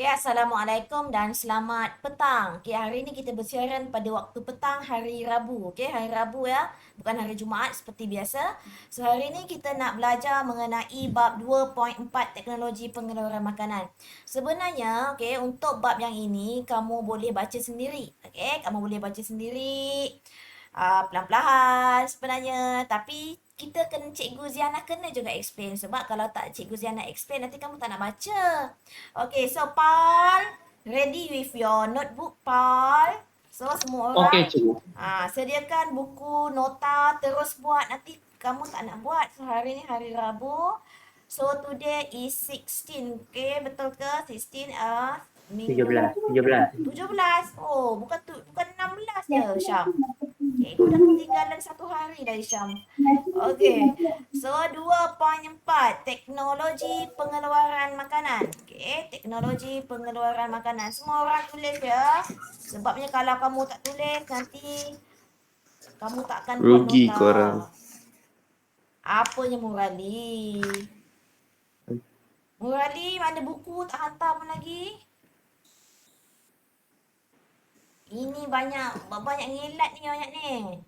Okay, Assalamualaikum dan selamat petang. Okay, hari ini kita bersiaran pada waktu petang hari Rabu. Okay, hari Rabu ya, bukan hari Jumaat seperti biasa. So, hari ini kita nak belajar mengenai bab 2.4 teknologi pengeluaran makanan. Sebenarnya, okay, untuk bab yang ini, kamu boleh baca sendiri. Okay, kamu boleh baca sendiri. Perlahan-lahan sebenarnya. Tapi kita kena, Cikgu Ziana kena juga explain. Sebab kalau tak Cikgu Ziana explain, nanti kamu tak nak baca. Okay, so Paul, ready with your notebook, Paul? So, semua Okey, orang cikgu. sediakan buku, nota, terus buat. Nanti kamu tak nak buat. So, hari ni hari Rabu. So, today is 16. Okay, betul ke? 16 minggu 17. 17. Oh, bukan 16 je, Syam. Cikgu dah ketinggalan satu hari dari Syam. Okey. So, 2.4. Teknologi pengeluaran makanan. Okey, teknologi pengeluaran makanan. Semua orang tulis ya. Sebabnya kalau kamu tak tulis, nanti kamu tak akan buat Rugi nota. korang. Apanya Murali? Murali, mana buku tak hantar pun lagi? Ini banyak ngilat ni, banyak ni.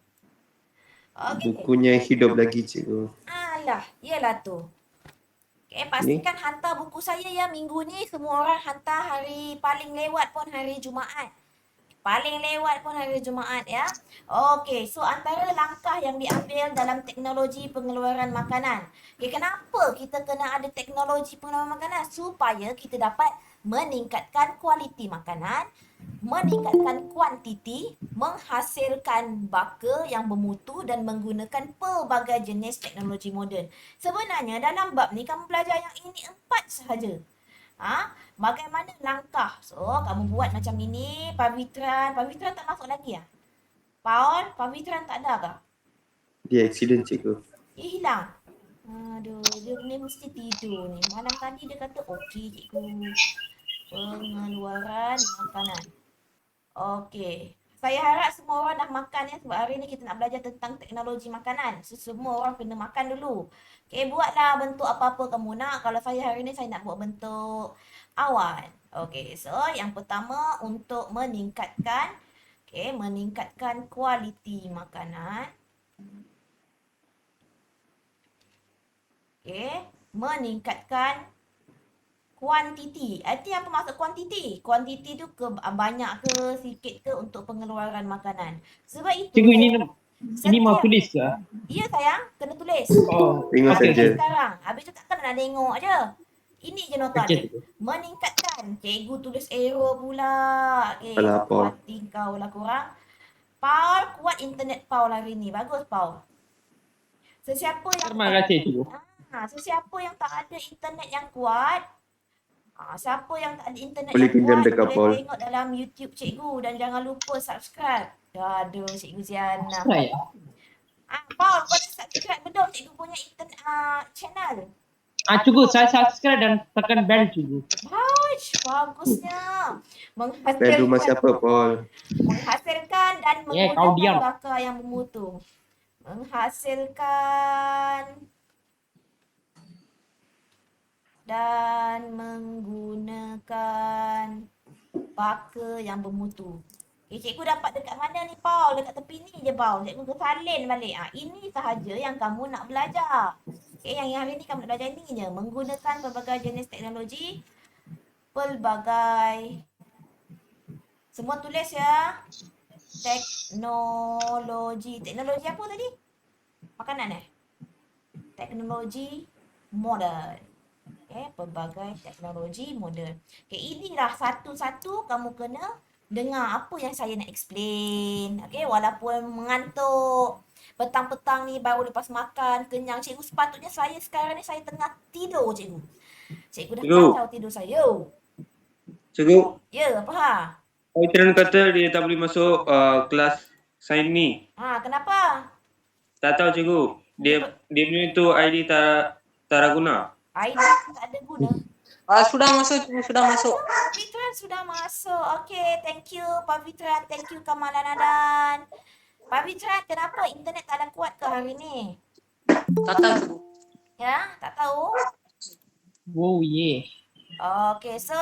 Okey. Bukunya hidup lagi cikgu. Alah, iyalah tu. Okay, pastikan hantar buku saya ya minggu ni. Semua orang hantar hari paling lewat pun hari Jumaat. Paling lewat pun hari Jumaat ya. Okey, so antara langkah yang diambil dalam teknologi pengeluaran makanan. Okay, kenapa kita kena ada teknologi pengeluaran makanan? Supaya kita dapat meningkatkan kualiti makanan, meningkatkan kuantiti, menghasilkan baka yang bermutu dan menggunakan pelbagai jenis teknologi moden. Sebenarnya dalam bab ni kamu belajar yang ini 4 sahaja. Bagaimana langkah? So, kamu buat macam ini. Pavitran tak masuk lagi ya? Paul, Pavitran tak ada kah? Dia accident cikgu. Hilang. Aduh, dia ni mesti tidur ni. Malam tadi dia kata okey cikgu. Pengeluaran makanan. Okey. Saya harap semua orang dah makan ya, sebab hari ni kita nak belajar tentang teknologi makanan. So, semua orang kena makan dulu. Okey, buatlah bentuk apa-apa kamu nak. Kalau saya hari ni saya nak buat bentuk awan. Okey, so yang pertama untuk meningkatkan kualiti makanan. Okey, meningkatkan kuantiti. Arti apa maksud kuantiti? Kuantiti tu banyak ke, sikit ke untuk pengeluaran makanan. Sebab itu Cikgu, ini mau setiap tulis ke? Ya sayang, kena tulis. Oh, Tengok okey. saja. Sekarang. Habis tu takkan nak tengok je. Ini je nota Okey, dia. cikgu. Meningkatkan. Cikgu tulis arrow pula. Okay, Alah, puas Paul. hati kau lah korang. Paul, kuat internet Paul hari ni. Bagus Paul. Sesiapa yang Terima kasih, cikgu. sesiapa yang tak ada internet yang kuat, siapa yang tak ada internet Boleh yang pinjam kuat, dekat boleh Paul. tengok dalam YouTube cikgu dan jangan lupa subscribe. Aduh, Cikgu Ziana. Saya. Paul, kau dah subscribe belum cikgu punya internet channel? Cikgu, saya subscribe dan tekan bell, cikgu. Bagusnya. Bad rumah siapa Paul? Menghasilkan dan Kau menggunakan diam. bakar yang bermutu. Menghasilkan dan menggunakan baka yang bermutu. Cikgu dapat dekat mana ni Paul? Dekat tepi ni je Paul. Cikgu kesalin balik. Ini sahaja yang kamu nak belajar. Yang hari ni kamu nak belajar ni je. Menggunakan pelbagai jenis teknologi. Semua tulis ya. Teknologi. Teknologi apa tadi? Makanan teknologi moden. Pelbagai teknologi moden. Inilah satu-satu kamu kena dengar apa yang saya nak explain. Walaupun mengantuk. Petang-petang ni baru lepas makan, kenyang. Cikgu sepatutnya sekarang ni saya tengah tidur cikgu. Cikgu dah kacau tidur saya. Cikgu. Ya, apa ha? Pavitran kata dia tak boleh masuk kelas sains ni. Kenapa? Tak tahu cikgu. Dia punya tu ID tak guna. ID tak ada guna. Sudah masuk, cikgu, sudah masuk. Pavitran sudah masuk. Okay, thank you Pavitran. Thank you Kamalanadan. Pavitran, kenapa internet tak ada kuat ke hari ni? Tak tahu, cikgu. Ya, tak tahu? Oh, yeah. Okey, so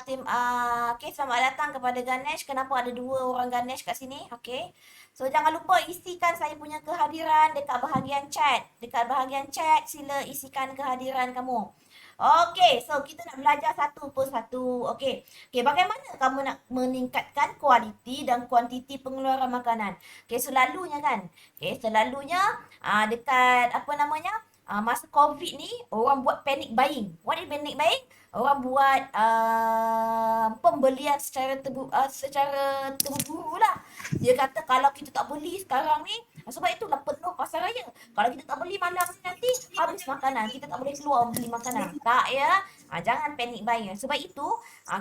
tim okey, selamat datang kepada Ganesh. Kenapa ada 2 orang Ganesh kat sini? Okey. So jangan lupa isikan saya punya kehadiran dekat bahagian chat. Dekat bahagian chat sila isikan kehadiran kamu. Okey, so kita nak belajar satu persatu. Okey. Okey, bagaimana kamu nak meningkatkan kualiti dan kuantiti pengeluaran makanan? Okey, selalunya kan. Okey, selalunya dekat apa namanya? Masa COVID ni orang buat panic buying. What is panic buying? Orang buat pembelian secara terburu-buru lah. Dia kata kalau kita tak beli sekarang ni, sebab itulah penuh pasar raya. Kalau kita tak beli malam ni nanti habis makanan. Kita tak boleh keluar beli makanan. Tak ya. Jangan panic buying. Sebab itu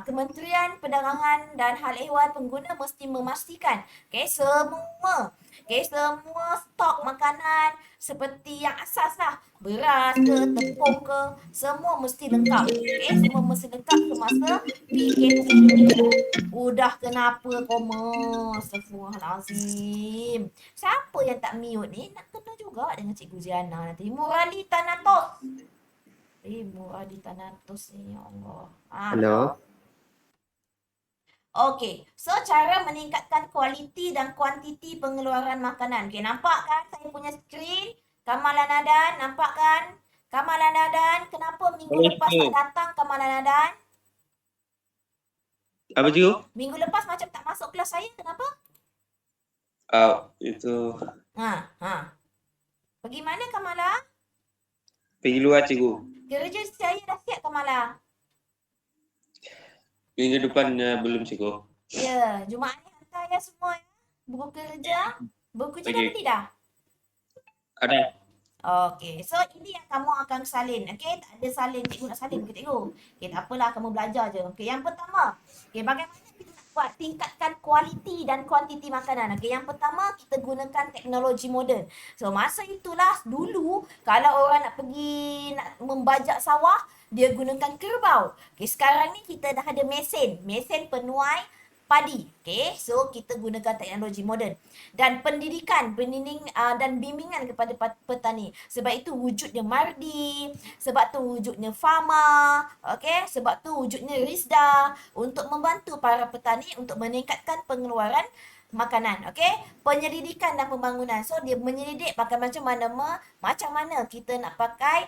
Kementerian Perdagangan dan Hal Ehwal Pengguna mesti memastikan semua stok makanan seperti yang asas lah, beras ke, tepung ke, semua mesti lengkap. Semua mesti lengkap semasa PKP ni. Udah kenapa koma? Astagfirullahalazim. Siapa yang tak mute ni? Nak kena juga dengan Cikgu Ziana nanti. Murali Tanatos. Murali Tanatos ni, ya Allah. Hello. Okey, so cara meningkatkan kualiti dan kuantiti pengeluaran makanan. Okey, nampak kan saya punya skrin? Kamalan Adan, nampak kan? Kamalan Adan, kenapa minggu Boleh, lepas tak datang Kamalan Adan? Apa cikgu? Minggu lepas macam tak masuk kelas saya, kenapa? Itu Pergi mana Kamala? pergi luar cikgu. Kerja saya dah siap Kamala. Minggu depan belum cikgu. Ya, Jumaat ni hantar ya semua ya. Buku kerja. Buku kerja dah Okey. beli dah? Ada. Okey, so ini yang kamu akan salin. Okey, tak ada salin, cikgu nak salin ke cikgu? Okey, tak apalah, kamu belajar je. Okey, yang pertama. Okey, bagaimana kita nak buat tingkatkan kualiti dan kuantiti makanan? Okey, yang pertama kita gunakan teknologi moden. So, masa itulah dulu kalau orang nak pergi nak membajak sawah, dia gunakan kerbau. Okey, sekarang ni kita dah ada mesin penuai padi. Okey, so kita gunakan teknologi moden dan pendidikan, dan bimbingan kepada petani. Sebab itu wujudnya Mardi, sebab tu wujudnya Fama, okey, sebab tu wujudnya Risda untuk membantu para petani untuk meningkatkan pengeluaran makanan. Okey, penyelidikan dan pembangunan. So dia menyelidik pakai macam mana kita nak pakai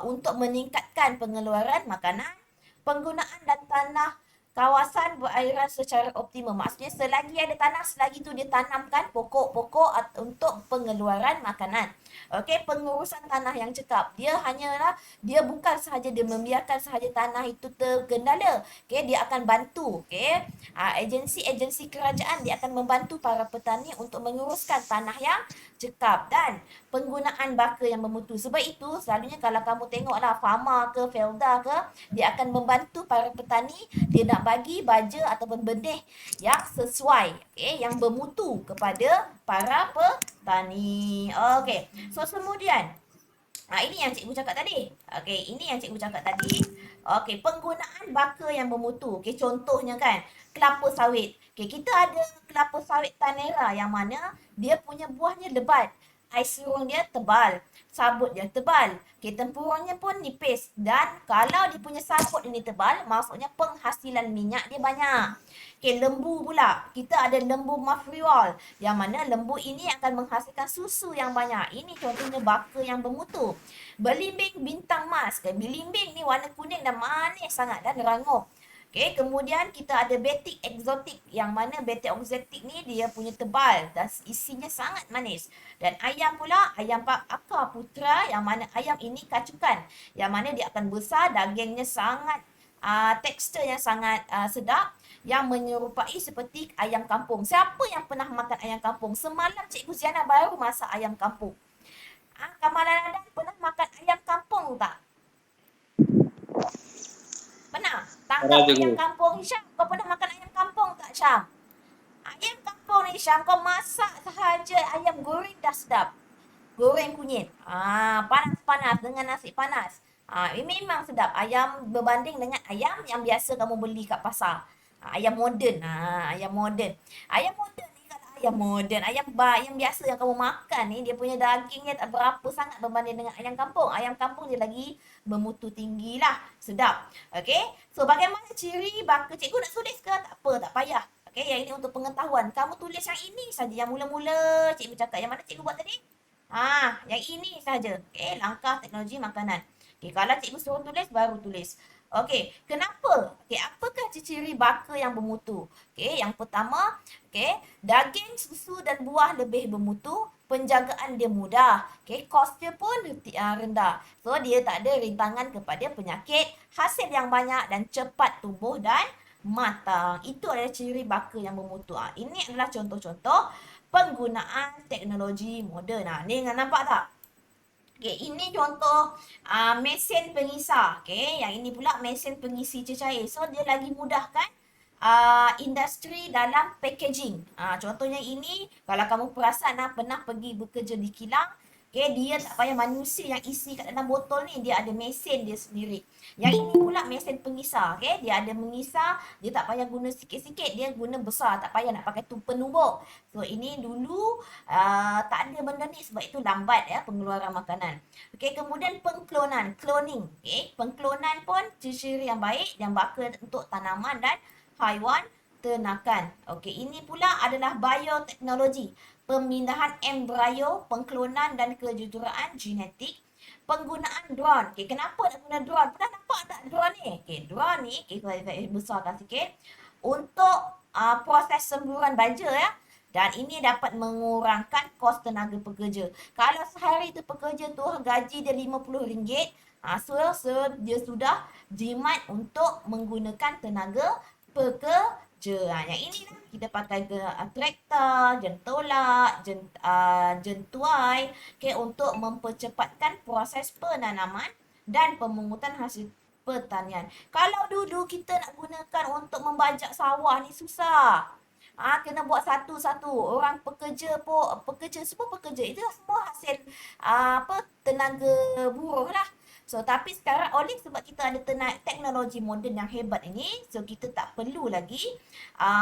untuk meningkatkan pengeluaran makanan, penggunaan dan tanah kawasan berairan secara optimum. Maksudnya selagi ada tanah, selagi tu dia tanamkan pokok-pokok untuk pengeluaran makanan. Okey, pengurusan tanah yang cekap. Dia bukan sahaja dia membiarkan sahaja tanah itu tergendala. Okey, dia akan bantu. Okey, agensi-agensi kerajaan dia akan membantu para petani untuk menguruskan tanah yang cekap dan penggunaan baka yang bermutu. Sebab itu selalunya kalau kamu tengoklah Fama ke Felda ke, dia akan membantu para petani, dia nak bagi baja ataupun benih yang sesuai, yang bermutu kepada para petani. Okey. So kemudian ini yang cikgu cakap tadi. Okey, ini yang cikgu cakap tadi. Okey, penggunaan baka yang bermutu. Okey, contohnya kan kelapa sawit. Okey, kita ada kelapa sawit Tanera yang mana dia punya buahnya lebat. Ais serung dia tebal, sabut dia tebal. Okey, tempurungnya pun nipis dan kalau dia punya sabut ini tebal, maksudnya penghasilan minyak dia banyak. Okey, lembu pula. Kita ada lembu Mafriol yang mana lembu ini akan menghasilkan susu yang banyak. Ini contohnya baka yang bermutu. Belimbing bintang mas. Belimbing ni warna kuning dan manis sangat dan rangup. Okey, kemudian kita ada betik eksotik yang mana betik eksotik ni dia punya tebal dan isinya sangat manis. Dan ayam pula, ayam Pak Akar Putra yang mana ayam ini kacukan yang mana dia akan besar, dagingnya sangat tekstur yang sangat sedap yang menyerupai seperti ayam kampung. Siapa yang pernah makan ayam kampung? Semalam Cikgu Ziana baru masak ayam kampung. Kamalan Adan pernah makan ayam kampung tak? Pernah? Tangkap ayam kampung. Syam, kau pernah makan ayam kampung tak, Syam? Ayam kampung ni, Syam, kau masak sahaja ayam goreng dah sedap. Goreng kunyit. Panas-panas dengan nasi panas. Ini memang sedap. Ayam berbanding dengan ayam yang biasa kamu beli kat pasar. Ayam moden. Ayam moden. Ayam moden ni kalau ayam moden, ayam biasa yang kamu makan ni, dia punya dagingnya tak berapa sangat berbanding dengan ayam kampung. Ayam kampung dia lagi bermutu tinggi lah. Sedap. Okay. So, bagaimana ciri baka? Cikgu nak tulis ke? Tak apa, tak payah. Okay, yang ini untuk pengetahuan. Kamu tulis yang ini saja. Yang mula-mula cikgu cakap. Yang mana cikgu buat tadi? Yang ini saja. Okay, langkah teknologi makanan. Okay, kalau cikgu suruh tulis, baru tulis. Okey, kenapa? Okey, apakah ciri baka yang bermutu? Okey, yang pertama, okey, daging, susu dan buah lebih bermutu, penjagaan dia mudah. Okey, kos dia pun rendah. So, dia tak ada rintangan kepada penyakit, hasil yang banyak dan cepat tumbuh dan matang. Itu adalah ciri baka yang bermutu. Ini adalah contoh-contoh penggunaan teknologi moden. Ni nampak tak? Okay, ini contoh mesin pengisar. Okay, yang ini pula mesin pengisi cecair. So, dia lagi mudahkan industri dalam packaging. Contohnya ini, kalau kamu perasan pernah pergi bekerja di kilang, okay, dia tak payah manusia yang isi kat dalam botol ni. Dia ada mesin dia sendiri. Yang ini pula mesin pengisar. Okay, dia ada mengisar. Dia tak payah guna sikit-sikit. Dia guna besar. Tak payah nak pakai penumbuk. So, ini dulu tak ada benda ni. Sebab itu lambat ya pengeluaran makanan. Okay, kemudian pengklonan. Cloning. Okay, pengklonan pun ciri yang baik. Yang baka untuk tanaman dan haiwan ternakan. Okay, ini pula adalah bioteknologi. Pemindahan embrio, pengklonan dan kejuruteraan genetik. Penggunaan drone. Okay, kenapa nak guna drone? Pernah nampak tak drone ni? Okay, drone ni, saya besarkan sikit. Untuk proses semburan baja ya. Dan ini dapat mengurangkan kos tenaga pekerja. Kalau sehari tu pekerja tu gaji dia RM50, so dia sudah jimat untuk menggunakan tenaga pekerja. Yang ini lah kita pakai ke traktor, jentolak, jentuai, okay, untuk mempercepatkan proses penanaman dan pemungutan hasil pertanian. Kalau dulu kita nak gunakan untuk membajak sawah ni susah. Kena buat satu-satu. Orang pekerja semua pekerja. Itu semua hasil tenaga buruh lah. So, tapi sekarang oleh sebab kita ada teknologi moden yang hebat ini, so kita tak perlu lagi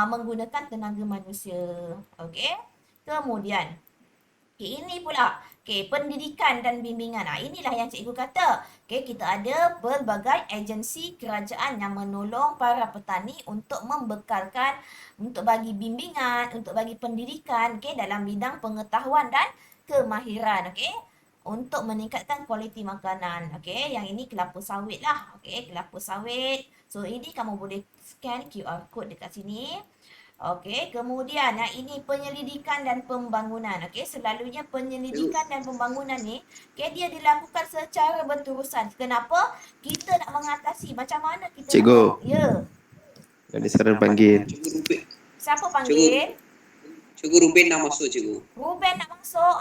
menggunakan tenaga manusia. Okey. Kemudian, ini pula, pendidikan dan bimbingan. Inilah yang cikgu kata. Kita ada pelbagai agensi kerajaan yang menolong para petani untuk membekalkan, untuk bagi bimbingan, untuk bagi pendidikan, dalam bidang pengetahuan dan kemahiran. Untuk meningkatkan kualiti makanan. Yang ini kelapa sawit lah. Kelapa sawit. So, ini kamu boleh scan QR code dekat sini. Kemudian yang ini penyelidikan dan pembangunan. Selalunya penyelidikan dan pembangunan ni, dia dilakukan secara berterusan. Kenapa? Kita nak mengatasi macam mana kita Cikgu. Ya. Ada saran panggil. Cikgu Ruben. Siapa panggil? Cikgu Ruben nak masuk cikgu. Ruben nak masuk.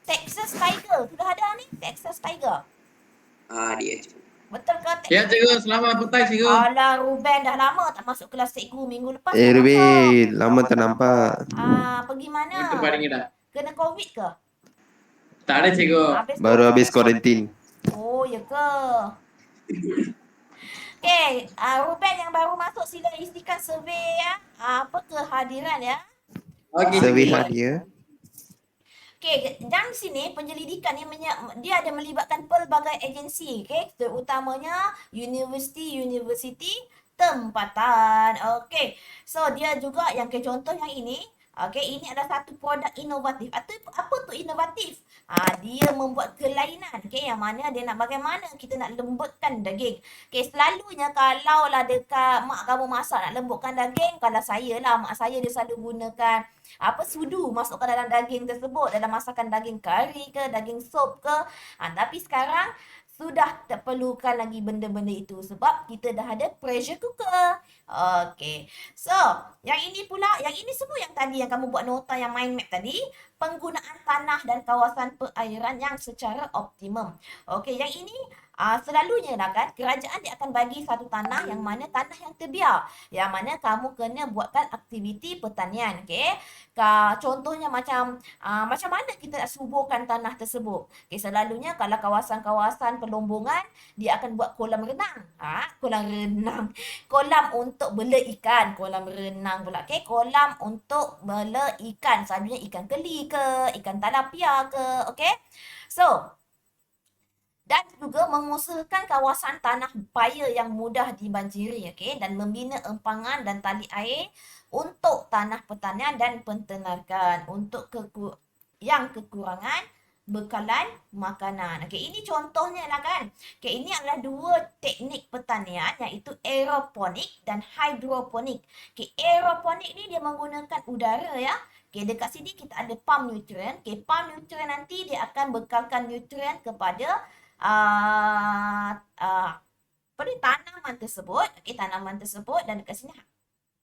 Texas Tiger. Sudah ada ni? Texas Tiger. Dia cikgu. Betul ke? Ya cikgu, selamat petang cikgu. Alah, Ruben dah lama tak masuk kelas cikgu. Minggu lepas. Ruben, lama tak nampak. Pergi mana? Itu paling dah. Kena COVID ke? Tak ada cikgu. Baru habis kuarantin. Oh, ya ke? Ruben yang baru masuk sila isikan survey ya. Apa kehadiran ya? Okey. Survey hadiah. Dan sini penyelidikan ni dia ada melibatkan pelbagai agensi, terutamanya universiti tempatan. So dia juga yang contoh yang ini. Ini adalah satu produk inovatif. Apa tu inovatif? Dia membuat kelainan. Yang mana dia nak bagaimana kita nak lembutkan daging. Selalunya kalau lah dekat mak kamu masak nak lembutkan daging, kalau saya lah, mak saya dia selalu gunakan sudu masukkan dalam daging tersebut, dalam masakan daging kari ke, daging sop ke. Tapi sekarang sudah tak perlukan lagi benda-benda itu sebab kita dah ada pressure cooker. So, yang ini pula, yang ini semua yang tadi yang kamu buat nota yang mind map tadi, penggunaan tanah dan kawasan perairan yang secara optimum. Yang ini Selalunya lah kan, kerajaan dia akan bagi satu tanah yang mana tanah yang terbiar. Yang mana kamu kena buatkan aktiviti pertanian. Okay? Contohnya macam mana kita nak suburkan tanah tersebut. Okay, selalunya kalau kawasan-kawasan pelombongan, dia akan buat kolam renang. Kolam untuk bela ikan. Kolam renang pula. Okay? Kolam untuk bela ikan. Selalunya ikan keli ke, ikan talapia ke. Okay? So, dan juga mengusahakan kawasan tanah paya yang mudah dibanjiri, okay? Dan membina empangan dan tali air untuk tanah pertanian dan penternakan untuk yang kekurangan bekalan makanan. Okay, ini contohnya lah kan. Okay, ini adalah dua teknik pertanian iaitu aeroponik dan hidroponik. Okay, aeroponik ni dia menggunakan udara ya. Okay, dekat sini kita ada pump nutrien. Okay, pump nutrien nanti dia akan bekalkan nutrien kepada tanaman tersebut. Okay, tanaman tersebut, dan dekat sini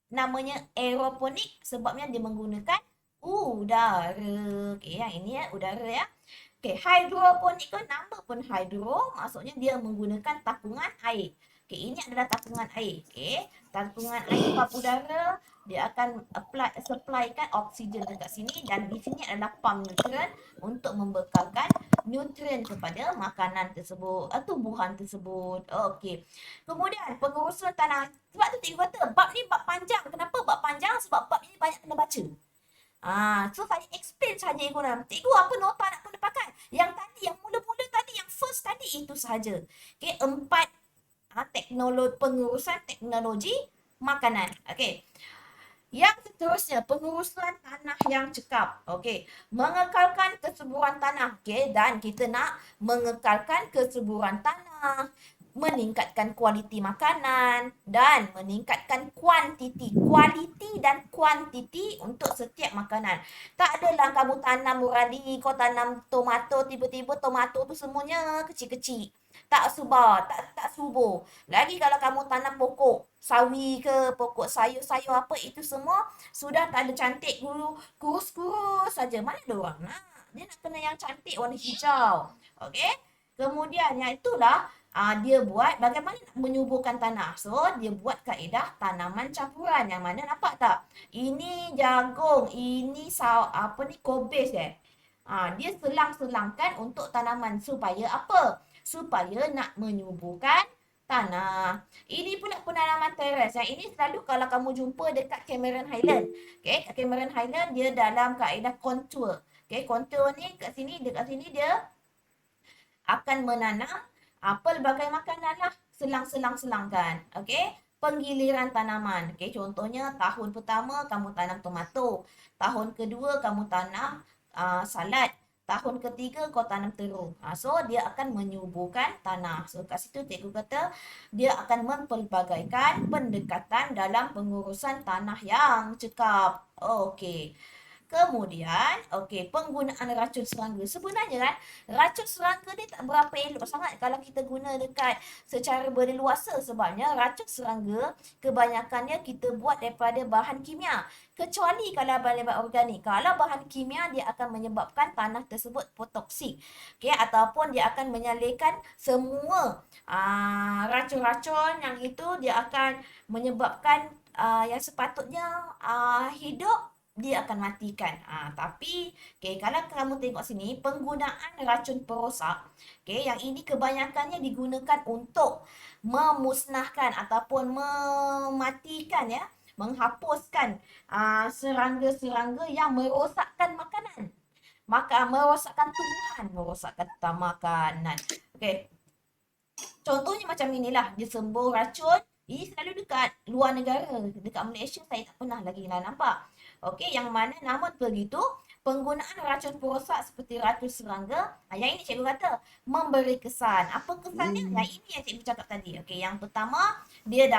namanya aeroponik sebabnya dia menggunakan udara. Okay, yang ini udara ya. Okay, hidroponik kan nama pun hydro, maksudnya dia menggunakan tapungan air. Okay, ini adalah tapungan air. Okay, tapungan air pump udara, dia akan supplykan oksigen dekat sini, dan di sini adalah pump nutrien untuk membekalkan nutrien kepada makanan tersebut, tumbuhan tersebut. Okey. Kemudian pengurusan tanah. Sebab tu cikgu kata bab ni bab panjang. Kenapa bab panjang? Sebab bab ni banyak kena baca. So saya explain saja cikgu. Cikgu apa nota nak kena pakai? Yang tadi, yang mula-mula tadi, yang first tadi itu sahaja. Okey, 4 pengurusan teknologi makanan. Okey. Yang seterusnya, pengurusan tanah yang cekap. Okey, mengekalkan kesuburan tanah. Okey, dan kita nak mengekalkan kesuburan tanah, meningkatkan kualiti makanan dan meningkatkan kuantiti. Kualiti dan kuantiti untuk setiap makanan. Tak adalah kamu tanam murali, kau tanam tomato, tiba-tiba tomato tu semuanya kecil-kecil. Tak subur, tak subur. Lagi kalau kamu tanam pokok sawi ke, pokok sayur-sayur apa, itu semua sudah tak ada cantik, kurus-kurus saja. Mana ada orang nak? Dia nak kena yang cantik warna hijau. Okey? Kemudian yang itulah dia buat bagaimana nak menyuburkan tanah. So, dia buat kaedah tanaman campuran. Yang mana nampak tak? Ini jagung, ini kobis dia selang-selangkan untuk tanaman supaya apa? Supaya nak menyuburkan tanah. Ini pula penanaman teres. Yang ini selalu kalau kamu jumpa dekat Cameron Highland. Okay, Cameron Highland dia dalam kaedah kontur. Okay, kontur ni dekat sini dia akan menanam pelbagai makanan lah. Selang-selangkan. Okay, penggiliran tanaman. Okay, contohnya tahun pertama kamu tanam tomato. Tahun kedua kamu tanam salad. Tahun ketiga kau tanam terung. So, dia akan menyuburkan tanah. So, kat situ cikgu kata dia akan mempelbagaikan pendekatan dalam pengurusan tanah yang cekap. Okey. Kemudian, penggunaan racun serangga. Sebenarnya kan, racun serangga ni tak berapa elok sangat kalau kita guna dekat secara berleluasa. Sebabnya racun serangga kebanyakannya kita buat daripada bahan kimia. Kecuali kalau bahan organik. Kalau bahan kimia, dia akan menyebabkan tanah tersebut toksik. Okay, ataupun dia akan menyalurkan semua racun-racun yang itu dia akan menyebabkan yang sepatutnya hidup, dia akan matikan. Tapi kalau kamu tengok sini, penggunaan racun perosak, yang ini kebanyakannya digunakan untuk memusnahkan ataupun mematikan menghapuskan serangga-serangga yang merosakkan makanan. Merosakkan tumbuhan, merosakkan makanan. Contohnya macam inilah, dia sembuh racun. Ini selalu dekat luar negara. Dekat Malaysia saya tak pernah lagi nampak. Yang mana namun begitu, penggunaan racun perosak seperti racun serangga, yang ini cikgu kata memberi kesan. Apa kesannya? Yang ini yang cikgu cakap tadi. Yang pertama, dia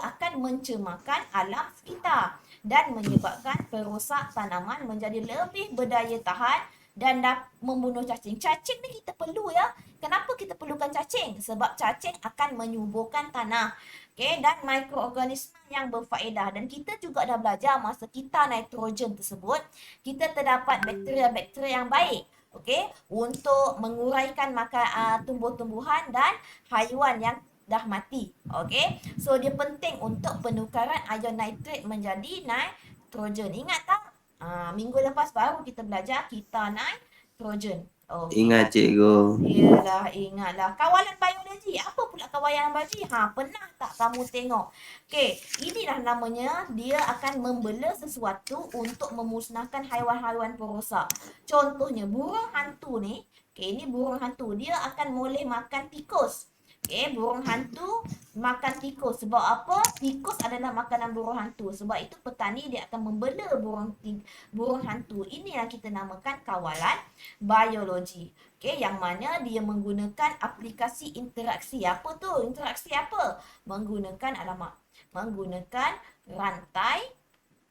akan mencemarkan alam sekitar dan menyebabkan perosak tanaman menjadi lebih berdaya tahan dan membunuh cacing. Cacing ni kita perlu ya. Kenapa kita perlukan cacing? Sebab cacing akan menyuburkan tanah. Dan mikroorganisme yang berfaedah. Dan kita juga dah belajar masa kita nitrogen tersebut, kita terdapat bakteria-bakteria yang baik. Okey, untuk menguraikan tumbuh-tumbuhan dan haiwan yang dah mati. Okey. So dia penting untuk penukaran ion nitrat menjadi nitrogen. Ingat tak? Minggu lepas baru kita belajar kita nitrogen. Okey. Ingat cikgu. Yelah, ingatlah. Kawalan biologi. Apa pula kawalan biologi? Pernah tak kamu tengok? Okey, inilah namanya dia akan membela sesuatu untuk memusnahkan haiwan-haiwan perosak. Contohnya burung hantu ni. Okey, ini burung hantu. Dia akan boleh makan tikus. Okey, burung hantu makan tikus. Sebab apa? Tikus adalah makanan burung hantu. Sebab itu petani dia akan membela burung hantu. Ini yang kita namakan kawalan biologi. Okey, yang mana dia menggunakan aplikasi interaksi. Apa tu? Interaksi apa? Menggunakan rantai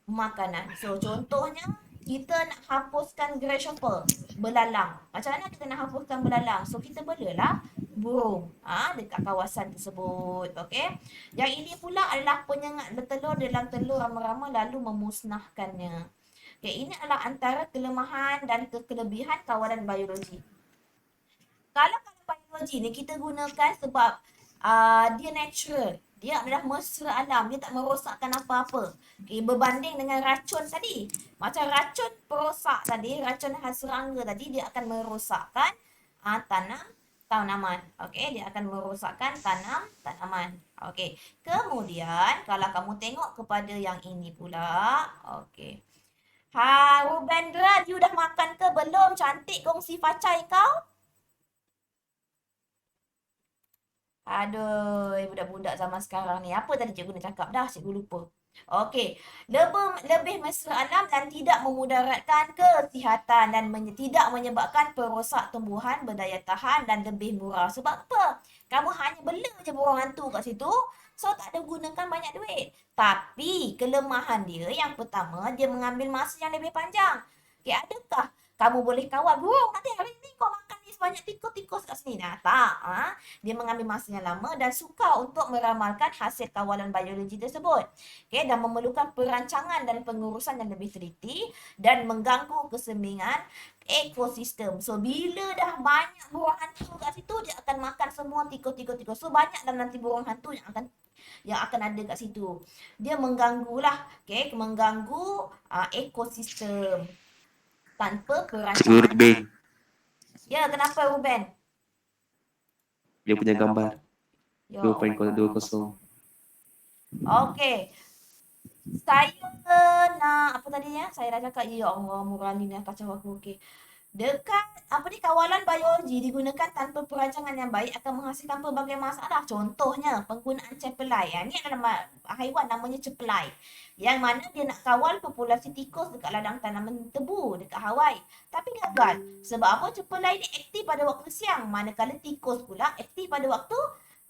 makanan. So, contohnya kita nak hapuskan grasshopper, belalang. Macam mana kita nak hapuskan belalang? So, kita belalah burung dekat kawasan tersebut. Okey. Yang ini pula adalah penyengat bertelur dalam telur ramai-ramai lalu memusnahkannya. Okey, ini adalah antara kelemahan dan kelebihan kawalan biologi. Kalau biologi ni kita gunakan sebab dia natural. Dia adalah mesra alam. Dia tak merosakkan apa-apa. Okay, berbanding dengan racun tadi. Macam racun perosak tadi, racun khas serangga tadi, dia akan merosakkan tanaman. Okey, dia akan merosakkan tanaman. Okey. Kemudian kalau kamu tengok kepada yang ini pula, okey. Rubendra, you dah makan ke belum? Cantik kongsi facai kau. Aduh, budak-budak zaman sekarang ni. Apa tadi cikgu nak cakap dah? Cikgu lupa. Okey. Lebih mesra alam dan tidak memudaratkan kesihatan dan tidak menyebabkan perosak tumbuhan berdaya tahan dan lebih murah. Sebab apa? Kamu hanya bela je burung hantu kat situ. So, tak ada gunakan banyak duit. Tapi, kelemahan dia yang pertama, dia mengambil masa yang lebih panjang. Okay, adakah kamu boleh kawal burung nanti hari ni kau makan ni sebanyak tikus-tikus kat sini? Tak. Dia mengambil masa yang lama dan sukar untuk meramalkan hasil kawalan biologi tersebut. Okay, dan memerlukan perancangan dan pengurusan yang lebih teliti dan mengganggu keseimbangan ekosistem. So, bila dah banyak burung hantu kat situ, dia akan makan semua tikus-tikus. So, banyaklah nanti burung hantu yang akan ada kat situ. Dia mengganggulah, okay, mengganggu ekosistem tanpa perancangan. Cikgu Ruben. Ya, kenapa Ruben? Dia punya gambar. Ya, 2.20. okey. Saya nak, apa tadi ya? Saya dah cakap, ya Allah, Murani ni kacau aku. Okey. Dekat kawalan biologi digunakan tanpa perancangan yang baik akan menghasilkan pelbagai masalah. Contohnya penggunaan cepelai. Ini adalah haiwan namanya cepelai. Yang mana dia nak kawal populasi tikus dekat ladang tanaman tebu dekat Hawaii. Tapi gagal. Sebab apa? Cepelai ni aktif pada waktu siang. Manakala tikus pula aktif pada waktu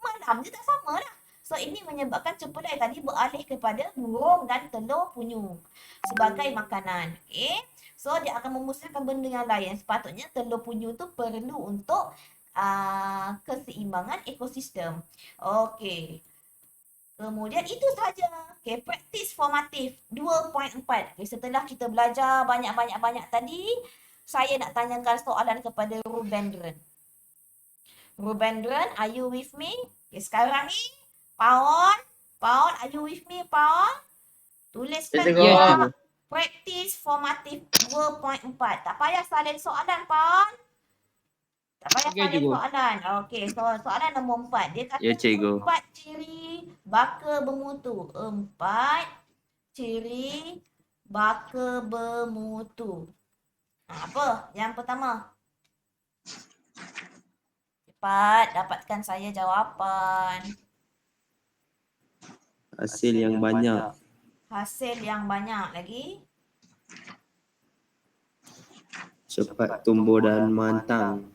malam. Dia tak sama lah. So ini menyebabkan cepelai tadi beralih kepada burung dan telur penyu sebagai makanan. Okay. So, dia akan memusnahkan benda yang lain. Sepatutnya telur penyu tu perlu untuk keseimbangan ekosistem. Okey. Kemudian itu sahaja. Okey, praktis formatif 2.4. Okay, setelah kita belajar banyak tadi, saya nak tanyakan soalan kepada Rubendran. Rubendran, are you with me? Okay, sekarang ni, Paon, are you with me, Paon? Tuliskan Ya, praktis formatif 2.4. Tak payah salin soalan, Pan. Tak payah Okey, salin cikgu. soalan. Okey, so soalan nombor 4. Dia kata Ya, cikgu. 4 ciri baka bermutu. 4 ciri baka bermutu. Apa? Yang pertama. Cepat, dapatkan saya jawapan. Hasil yang banyak. Hasil yang banyak lagi. Cepat tumbuh dan matang.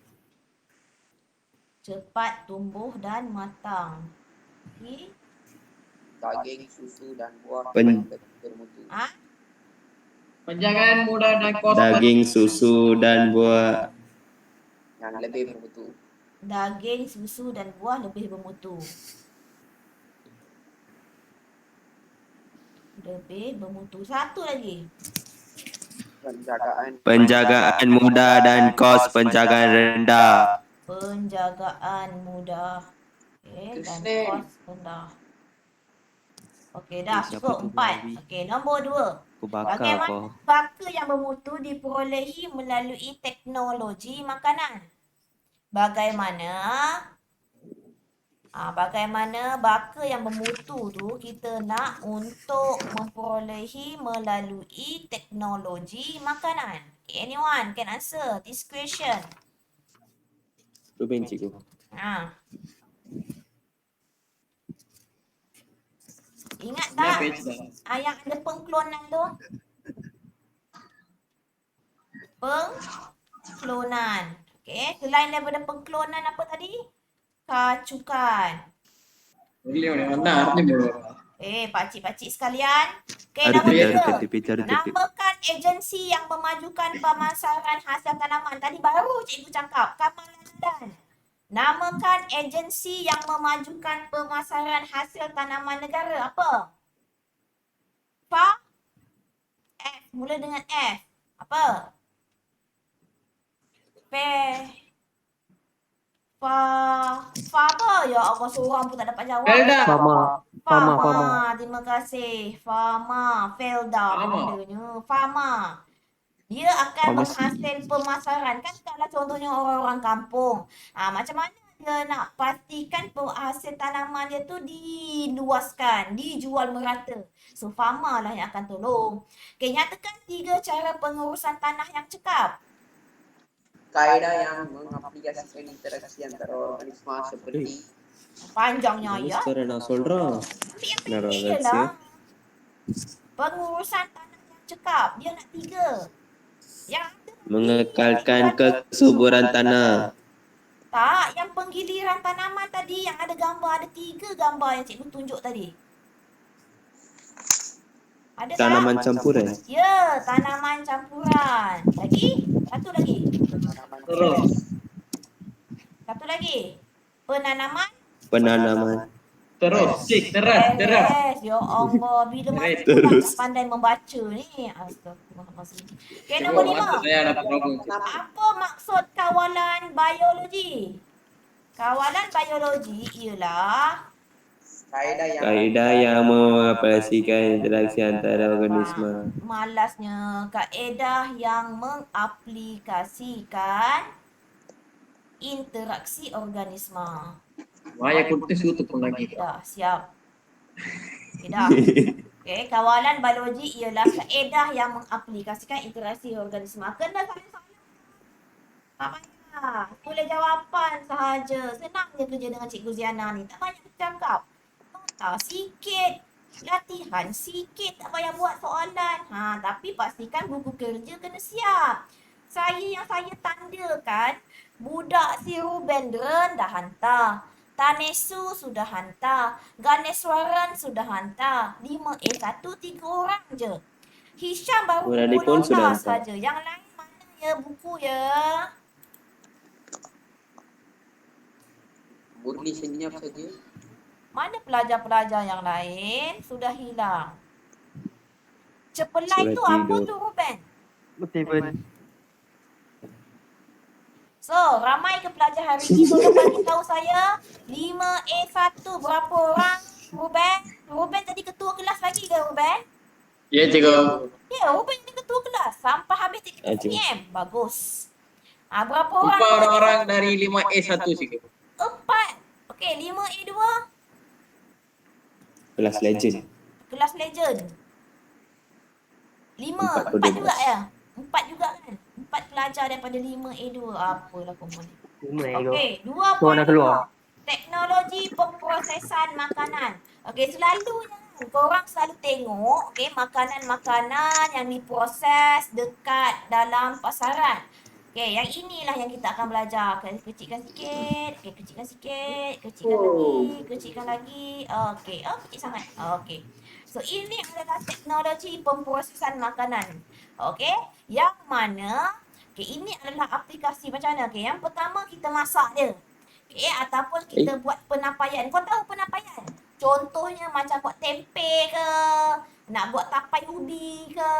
Cepat tumbuh dan matang. Okay. Daging, susu dan buah Pen- bermutu. Panjangan mudah dan kos. Daging, susu dan buah. Yang lebih bermutu. Daging, susu dan buah lebih bermutu. Lebih bermutu. Satu lagi. Penjagaan mudah dan kos penjagaan rendah. Penjagaan mudah. Dan Kristen. kos rendah. Dah Siapa cukup tu 4. babi? Nombor 2. Aku bakar Bagaimana kau. baka yang bermutu diperolehi melalui teknologi makanan? Bagaimana baka yang bermutu tu kita nak untuk memperolehi melalui teknologi makanan? Okay, anyone can answer this question? Ruben cikgu. Ingat Dah tak page dah. yang ada pengklonan tu? Pengklonan. Okay, selain daripada pengklonan apa tadi? Kacukan. Boleh mana arti bro. Pakcik-pakcik sekalian. Okay, Ada nombor pecah 3. ketip. Namakan agensi yang memajukan pemasaran hasil tanaman. Tadi baru cikgu cakap. Kamaladan. Namakan agensi yang memajukan pemasaran hasil tanaman negara. Apa? F. Mula dengan F. Apa? Apa? Ya Allah, seorang pun tak dapat jawab. Felda. Fama. Terima kasih. Fama. Felda. Fama. Pandanya. Fama. Dia akan menghasil pemasaran. Kan kalau contohnya orang-orang kampung. Macam mana dia nak pastikan hasil tanaman dia tu diluaskan, dijual merata. So, Fama lah yang akan tolong. Okay, nyatakan 3 cara pengurusan tanah yang cekap. Kaedah yang mengaplikasikan interaksi antara organisma seperti Panjangnya ya. Sekarang nak solra. Tapi yang Nara penting rahsia. ialah pengurusan tanah yang cekap. Dia nak 3. Yang ada Mengekalkan kesuburan tanah. tak, yang penggiliran tanaman tadi yang ada gambar, ada 3 gambar yang cikgu tunjuk tadi. Ada Tanaman tak? campuran. Ya, tanaman campuran. Lagi? Satu lagi. Terus. Satu lagi. Penanaman. Terus. Cik, terus. Yes. Ya Allah, bila mana Terus. tak pandai membaca ni. Astagfirullahaladzim. Okay, Cikgu, nombor mata 5. saya ada problem. Apa maksud kawalan biologi? Kawalan biologi ialah kaedah yang mengaplikasikan interaksi antara organisma. malasnya kaedah yang mengaplikasikan interaksi organisma. Maya kurtis tutup pun lagi. Dah, siap. Dah. Okay, kawalan biologi ialah kaedah yang mengaplikasikan interaksi organisma. Kena soalan-soalan. Tak payah. Tulis jawapan sahaja. Senang je kerja dengan Cikgu Ziana ni. Tak banyak bercakap. Nota sikit. Latihan sikit. Tak payah buat soalan. Tapi pastikan buku kerja kena siap. Yang saya tandakan, budak si Rubendran dah hantar. Tanesu sudah hantar. Ganeswaran sudah hantar. 5A1 3 orang je. Hisham baru Murali pukul pun sudah 12 hantar. saja. Yang lain mana ya buku ya? murni senyap saja. Mana pelajar-pelajar yang lain? Sudah hilang. Cepelai Sudah tu apa tidur. tu Ruben? Steven. So, ramai ke pelajar hari ini? Tolong bagi tahu saya. 5A1 berapa orang? Ruben? Ruben tadi ketua kelas lagi ke Ruben? Ya, cikgu. Ya, Ruben ni ketua kelas. Sampai habis Cikgu. TPM. Bagus. Berapa orang? 4 orang dari 5A1 cikgu. 4. Okey, 5A2. Kelas legend. Kelas legend. 5. Empat 4 per 12. juga ya? 4 juga kan? 4 pelajar daripada 5A2. Apalah komen. Okey, 2 Tuan dah keluar. Teknologi pemprosesan makanan. Okey, selalunya korang selalu tengok makanan-makanan yang diproses dekat dalam pasaran. Okey, yang inilah yang kita akan belajar. Kecilkan sikit. Okey, kecilkan sikit. Kecilkan lagi. Okey, kecil sangat. Okey. So, ini adalah teknologi pemprosesan makanan. Okey, yang mana ini adalah aplikasi macam mana? Okey, yang pertama kita masak dia. Okey, ataupun kita buat penampaian. Kau tahu penampaian? Contohnya macam buat tempe ke, Nak buat tapai ubi ke,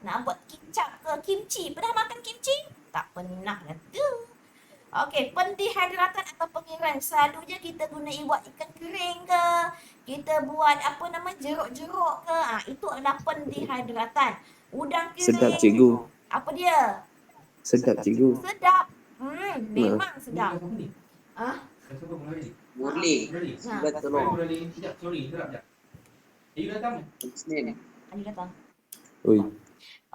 nak buat kicap ke, kimchi. Pernah makan kimchi? Tak pernah lah tu. Okey, pendehidratan atau pengiran. Selalunya kita guna buat ikan kering ke, kita buat apa nama jeruk-jeruk ke. Itu adalah pendehidratan. Udang kering. Sedap cikgu. Apa dia? Sedap cikgu. Sedap. Memang sedap. Boleh. Ha. Sudah tolong. Ayu Isnin. datang. Oi.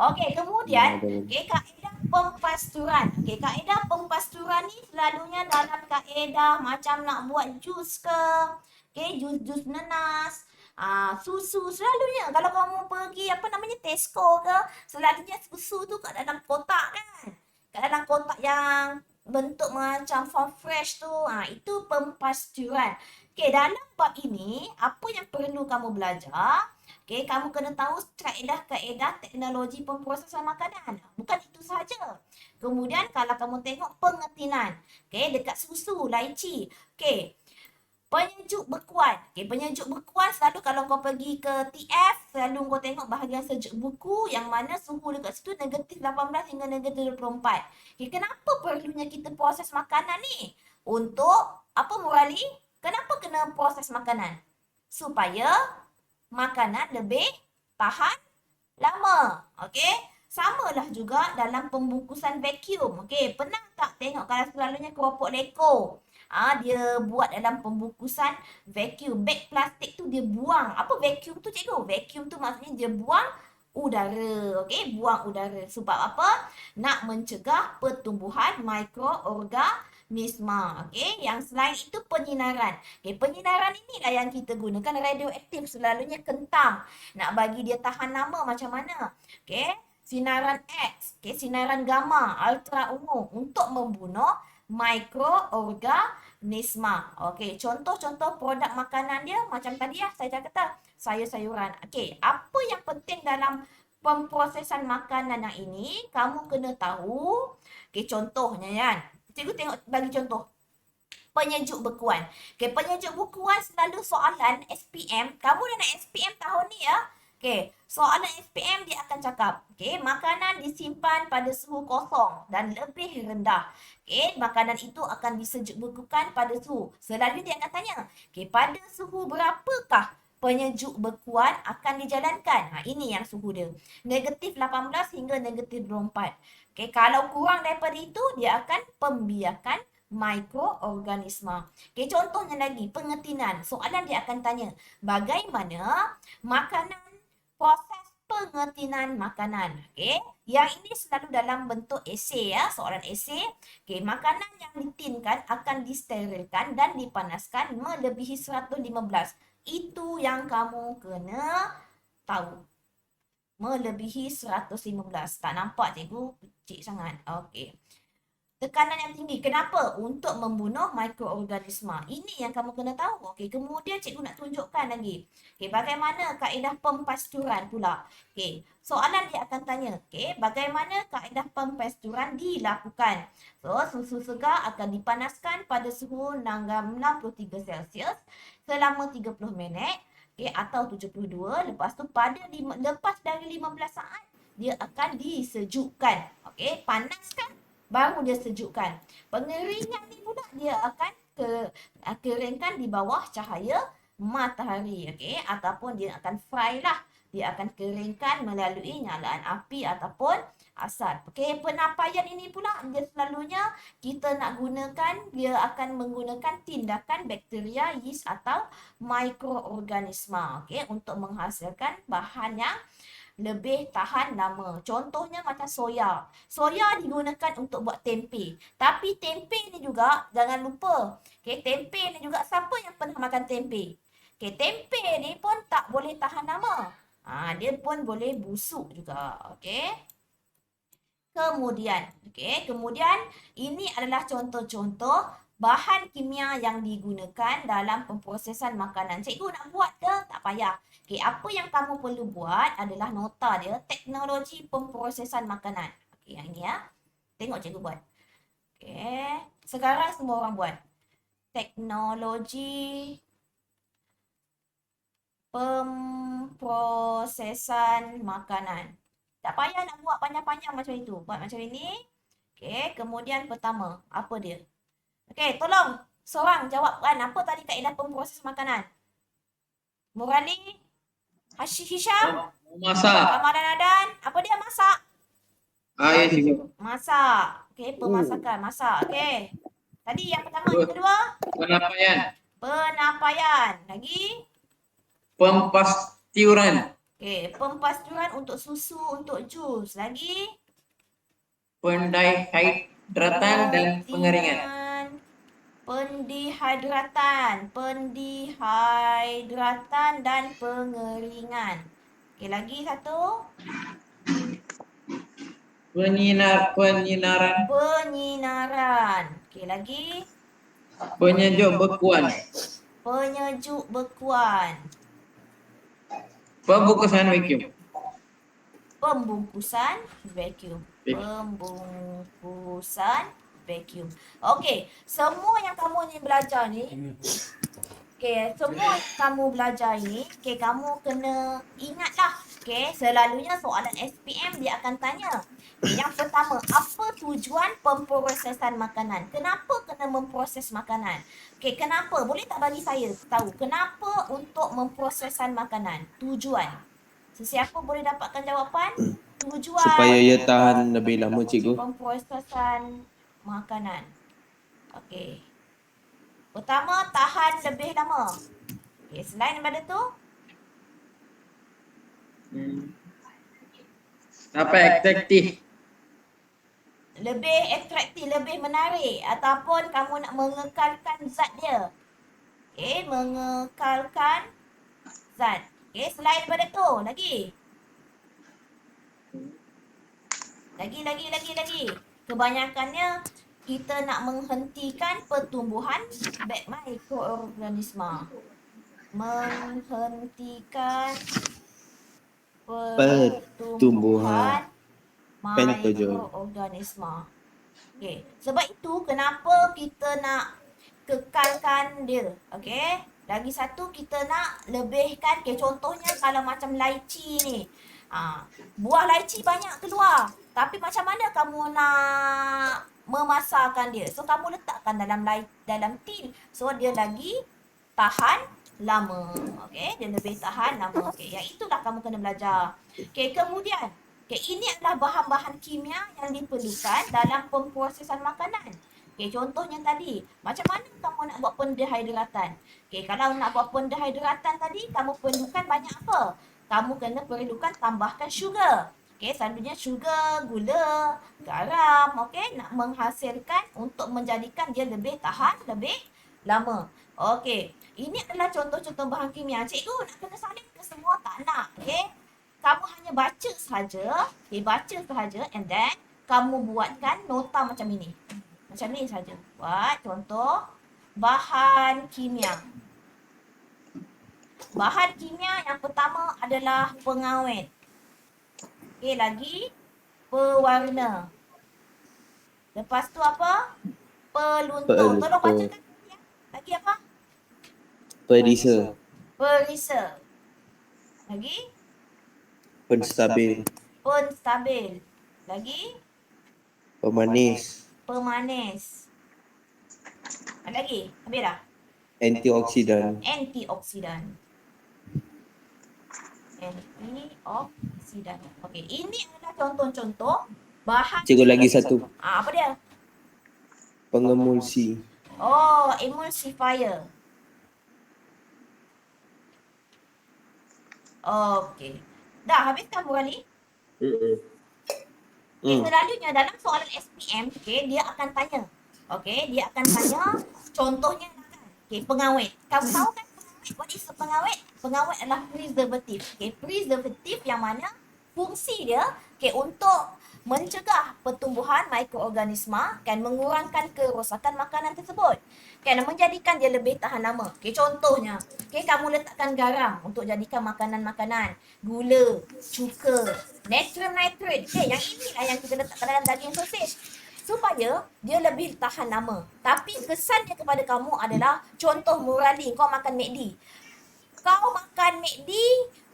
Okey, kemudian kaedah pempasturan. Kaedah pempasturan ni selalunya dalam kaedah macam nak buat jus ke, jus nanas, susu selalunya. Kalau kamu pergi Tesco ke, selalunya susu tu kat dalam kotak kan. Kat dalam kotak yang bentuk macam farm fresh tu, itu pempasturan. Dalam bab ini, apa yang perlu kamu belajar? Kamu kena tahu kaedah-kaedah teknologi pemprosesan makanan. Bukan itu sahaja. Kemudian kalau kamu tengok pengetinan, dekat susu, laici. Penyejuk bekuan. Penyejuk bekuan selalu kalau kau pergi ke TF, selalu kau tengok bahagian sejuk buku yang mana suhu dekat situ negatif 18 hingga negatif 24. Kenapa perlunya kita proses makanan ni? Untuk apa Murali? Kenapa kena proses makanan? Supaya makanan lebih tahan lama. Samalah juga dalam pembungkusan vacuum. Pernah tak tengok kalau selalunya keropok leko? Dia buat dalam pembungkusan vacuum. Beg plastik tu dia buang. Apa vacuum tu cikgu? Vacuum tu maksudnya dia buang udara. Buang udara. Sebab apa? Nak mencegah pertumbuhan mikroorganisma. Yang selain itu penyinaran. Penyinaran inilah yang kita gunakan radioaktif. Selalunya kentang. Nak bagi dia tahan lama macam mana? Sinaran X. Sinaran gamma, ultraungu untuk membunuh mikroorganisma. Contoh-contoh produk makanan dia macam tadi saya kata sayur-sayuran. Apa yang penting dalam pemprosesan makanan yang ini kamu kena tahu. Contohnya kan. Cikgu tengok bagi contoh. Penyejuk bekuan. Penyejuk bekuan selalu soalan SPM. Kamu dah nak SPM tahun ni ya. Soalan SPM dia akan cakap, makanan disimpan pada suhu kosong dan lebih rendah. Makanan itu akan disejuk bekukan pada suhu. Selalunya dia akan tanya, pada suhu berapakah penyejuk bekuan akan dijalankan? Ini yang suhu dia. Negatif 18 hingga negatif 24. Kalau kurang daripada itu, dia akan pembiakan mikroorganisma. Contohnya lagi, pengetinan. Soalan dia akan tanya, bagaimana proses pengetinan makanan. Yang ini selalu dalam bentuk esei ya, soalan esei. Makanan yang ditinkan akan disterilkan dan dipanaskan melebihi 115. Itu yang kamu kena tahu. Melebihi 115. Tak nampak cikgu? Kecil sangat. Tekanan yang tinggi. Kenapa? Untuk membunuh mikroorganisma. Ini yang kamu kena tahu. Kemudian cikgu nak tunjukkan lagi. Bagaimana kaedah pempasturan pula. Soalan dia akan tanya. Bagaimana kaedah pempasturan dilakukan? Susu segar akan dipanaskan pada suhu 63 Celsius selama 30 minit. Atau 72. Lepas tu lepas dari 15 saat, dia akan disejukkan. Panaskan. Baru dia sejukkan. Pengeringan ni pula dia akan keringkan di bawah cahaya matahari. Ataupun dia akan fry lah. Dia akan keringkan melalui nyalaan api ataupun asap. Penampaian ini pula dia selalunya kita nak gunakan, dia akan menggunakan tindakan bakteria, yeast atau mikroorganisma. Untuk menghasilkan bahan yang lebih tahan lama. Contohnya macam soya. Soya digunakan untuk buat tempe. Tapi tempe ni juga jangan lupa. Tempe ni juga siapa yang pernah makan tempe? Tempe ni pun tak boleh tahan lama. Dia pun boleh busuk juga. Kemudian ini adalah contoh-contoh bahan kimia yang digunakan dalam pemprosesan makanan. Cikgu nak buat ke? Tak payah. Apa yang kamu perlu buat adalah nota dia, teknologi pemprosesan makanan. Yang ini ya. Tengok cikgu buat. Sekarang semua orang buat. Teknologi pemprosesan pemprosesan makanan. Tak payah nak buat panjang-panjang macam itu. Buat macam ini. Okey, kemudian pertama, apa dia? Okey, tolong seorang jawabkan apa tadi kaedah pemproses makanan. Murani, Hisham, Masak. Kamal dan Adan, apa dia masak? Ya cikgu. Masak. Okey, pemasakan, masak. Okey. Tadi yang pertama, yang kedua, Penyampaian. penampaian. Lagi? Pempasturan. Okey, pempasturan untuk susu, untuk jus. Lagi? Pendehidratan dan pengeringan. Pendehidratan dan pengeringan. Okey, lagi satu. Penyinaran. Okey, lagi. Penyejuk bekuan. Penyejuk bekuan. Pembungkusan vacuum. Pembungkusan vacuum. Pembungkusan vacuum. Okey, semua yang kamu ni belajar ni, okey, semua yang kamu belajar ni, okey, kamu kena ingatlah, okey, selalunya soalan SPM dia akan tanya. Okay, yang pertama, apa tujuan pemprosesan makanan? Kenapa kena memproses makanan? Okey, kenapa? Boleh tak bagi saya tahu kenapa untuk memprosesan makanan? Tujuan. Sesiapa boleh dapatkan jawapan? Tujuan Supaya ia tahan lebih lama cikgu. pemprosesan makanan. Okey. Pertama, tahan lebih lama. Okey, selain daripada tu, Apa atraktif? lebih atraktif, lebih menarik ataupun kamu nak mengekalkan zat dia. Okey, mengekalkan zat. Okey, selain daripada tu, lagi. Lagi. Kebanyakannya kita nak menghentikan pertumbuhan mikroorganisma. Menghentikan pertumbuhan mikroorganisma. Okey, sebab itu kenapa kita nak kekalkan dia. Okey, lagi satu kita nak lebihkan. Okey, contohnya kalau macam lychee ni. Buah lychee banyak keluar. Tapi macam mana kamu nak memasarkan dia? So kamu letakkan dalam tin. So dia lagi tahan lama. Okey, dia lebih tahan lama. Okey, yang itulah kamu kena belajar. Okey, kemudian, okey, ini adalah bahan-bahan kimia yang diperlukan dalam pemprosesan makanan. Okey, contohnya tadi, macam mana kamu nak buat pendehidratan? Okey, kalau nak buat pendehidratan tadi, kamu perlukan banyak apa? Kamu kena perlukan tambahkan sugar. Okey, selalunya sugar, gula, garam, okey, nak menghasilkan untuk menjadikan dia lebih tahan, lebih lama. Okey, ini adalah contoh-contoh bahan kimia. Cikgu nak kena salin ke semua? Tak nak, okey. Kamu hanya baca sahaja, okey, baca sahaja and then kamu buatkan nota macam ini. Macam ni saja. Buat contoh bahan kimia. Bahan kimia yang pertama adalah pengawet. Okey, lagi pewarna. Lepas tu apa? Peluntur. Tolong bacakan. Lagi apa? Perisa. Perisa. Lagi? Penstabil. Penstabil. Lagi? Pemanis. Pemanis. Ada lagi? Habis dah? Antioksidan. Antioksidan. Antioksidan. Okey, ini adalah contoh-contoh bahan. Cikgu lagi satu. Apa dia? Pengemulsi. Oh, emulsifier. Okey. Dah habis kan Murali? Selalunya dalam soalan SPM, okey, dia akan tanya. Okey, dia akan tanya contohnya okey, pengawet. Kamu tahu kan pengawet? What is pengawet? Pengawet adalah preservative. Okey, preservative yang mana fungsi dia okey untuk mencegah pertumbuhan mikroorganisma, kan, mengurangkan kerosakan makanan tersebut, kan, menjadikan dia lebih tahan lama. Okey, contohnya, okey, kamu letakkan garam untuk jadikan makanan-makanan, gula, cuka, natural nitrate. Okey, yang inilah yang kita letakkan dalam daging sosis supaya dia lebih tahan lama. Tapi kesannya kepada kamu adalah contoh Murali, kau makan McD. Kau makan McD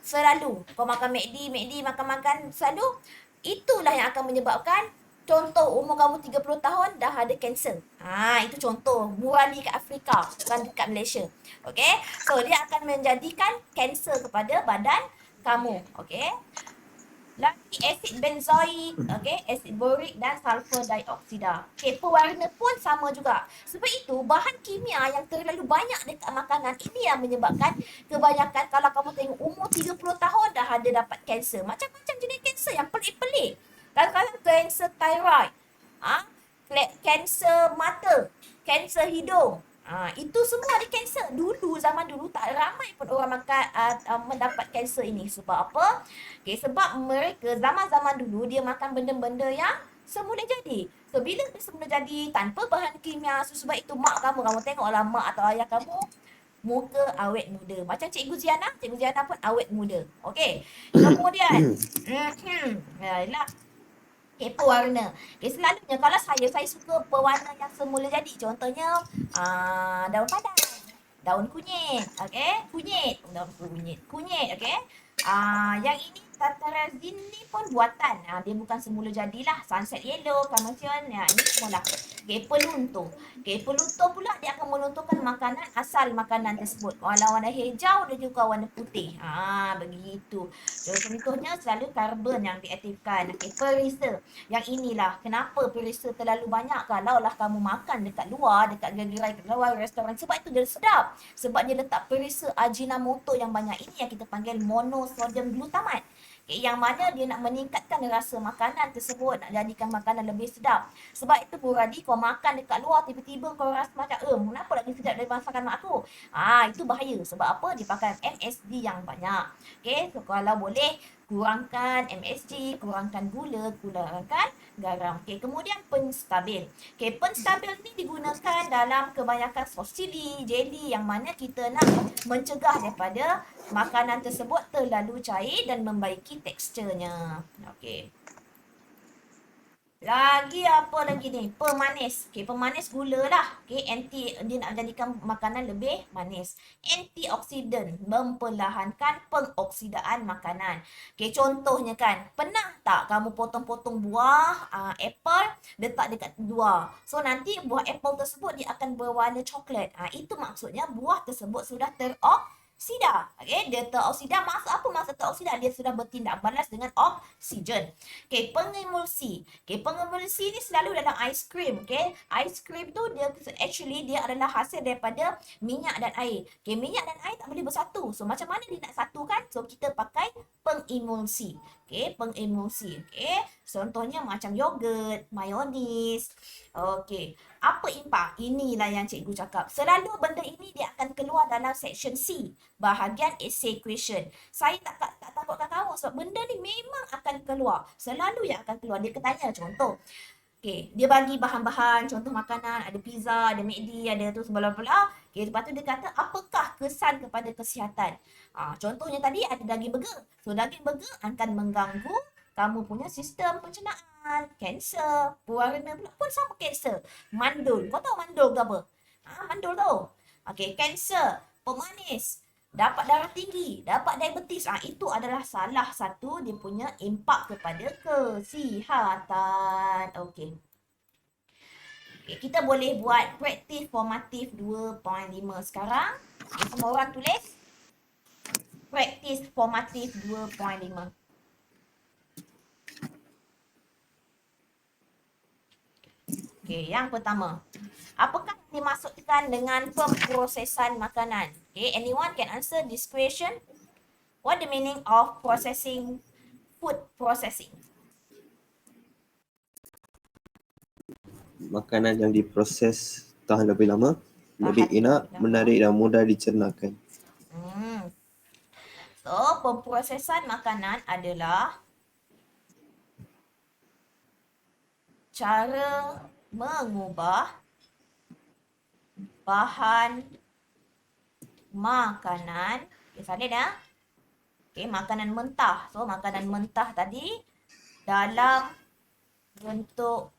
selalu kau makan McD makan selalu, itulah yang akan menyebabkan contoh umur kamu 30 tahun dah ada kanser. Itu contoh Murali kat Afrika, bukan dekat Malaysia. Okey. So dia akan menjadikan kanser kepada badan kamu. Okey. Lagi asid benzoik, okey, asid borik dan sulfur dioksida. Okey, pewarna pun sama juga. Sebab itu bahan kimia yang terlalu banyak dekat makanan ini yang menyebabkan kebanyakan kalau kamu tengok umur 30 tahun dah ada dapat kanser. Macam-macam jenis kanser yang pelik-pelik. Kadang-kadang kanser thyroid, kanser mata, kanser hidung. Itu semua ada kanser. Dulu, zaman dulu tak ramai pun orang mendapat kanser ini. Sebab apa? Okay, sebab mereka zaman-zaman dulu dia makan benda-benda yang semula jadi. So, bila dia semula jadi tanpa bahan kimia, sebab itu mak kamu tengoklah mak atau ayah kamu muka awet muda. Macam Cikgu Ziana pun awet muda. Okey. Kemudian, yalah. Okay, pewarna. Okay, selalunya kalau saya suka pewarna yang semula jadi. Contohnya, daun padang, daun kunyit, okay? Daun kunyit, okay? Yang ini tatarazin ni pun buatan. Dia bukan semula jadilah. Sunset yellow, carnation, ini semualah. Okay, peluntur. Okay, peluntur pula dia akan melunturkan makanan, asal makanan tersebut. Walau warna hijau dan juga warna putih. Begitu. Contohnya selalu karbon yang diaktifkan. Okay, perisa. Yang inilah kenapa perisa terlalu banyak kalau lah kamu makan dekat luar, dekat gerai kat luar restoran. Sebab itu dia sedap. Sebab dia letak perisa ajinomoto yang banyak. Ini yang kita panggil monosodium glutamat. Okay, yang mana dia nak meningkatkan rasa makanan tersebut, nak jadikan makanan lebih sedap. Sebab itu Muradi, kau makan dekat luar tiba-tiba kau rasa macam kenapa lagi sedap dari masakan mak aku. Itu bahaya. Sebab apa? Dia pakai MSG yang banyak. Okay, so kalau boleh kurangkan MSG, kurangkan gula, kurangkan garam. Okay, kemudian penstabil. Okay, penstabil ni digunakan dalam kebanyakan sos cili, jelly yang mana kita nak mencegah daripada makanan tersebut terlalu cair dan membaiki teksturnya. Okay. Lagi apa lagi ni? Pemanis. Okay, pemanis gula lah. Okay, dia nak jadikan makanan lebih manis. Antioksidan, memperlahankan pengoksidaan makanan. Okay, contohnya kan, pernah tak kamu potong-potong buah apple letak dekat luar. So, nanti buah apple tersebut dia akan berwarna coklat. Itu maksudnya buah tersebut sudah teroksida. Okay, dia teroksida. Maksud apa maksud teroksida? Dia sudah bertindak balas dengan oksigen. Okay, pengemulsi. Okay, pengemulsi ni selalu dalam aiskrim. Okay, aiskrim tu dia adalah hasil daripada minyak dan air. Okay, minyak dan air tak boleh bersatu. So, macam mana dia nak satukan? So, kita pakai pengemulsi. Okay, pengemulsi. Okay, contohnya macam yogurt, mayonis. Okay, apa impak? Inilah yang cikgu cakap. Selalu benda ini dia akan keluar dalam section C, bahagian essay question. Saya tak takutkan kamu sebab benda ni memang akan keluar. Selalu yang akan keluar. Dia tanya contoh. Okay, dia bagi bahan-bahan, contoh makanan, ada pizza, ada McD, ada tu sebala-bala. Okay, lepas tu dia kata, apakah kesan kepada kesihatan? Contohnya tadi ada daging burger. So, daging burger akan mengganggu kamu punya sistem pencernaan, kanser, pewarna pula pun sama kanser. Mandul, kau tahu mandul ke apa? Mandul tahu. Okay, kanser, pemanis, dapat darah tinggi, dapat diabetes. Itu adalah salah satu dia punya impak kepada kesihatan. Okay. Okay, kita boleh buat praktis formatif 2.5 sekarang. Okay, semua orang tulis. Praktis formatif 2.5. Okay, yang pertama. Apakah dimaksudkan dengan pemprosesan makanan? Okay, anyone can answer this question? What the meaning of processing, food processing? Makanan yang diproses tahan lebih lama, lebih enak, menarik dan mudah dicernakan. So, pemprosesan makanan adalah cara mengubah bahan makanan. Okay, salin ya. Okay, makanan mentah. So, makanan mentah tadi dalam bentuk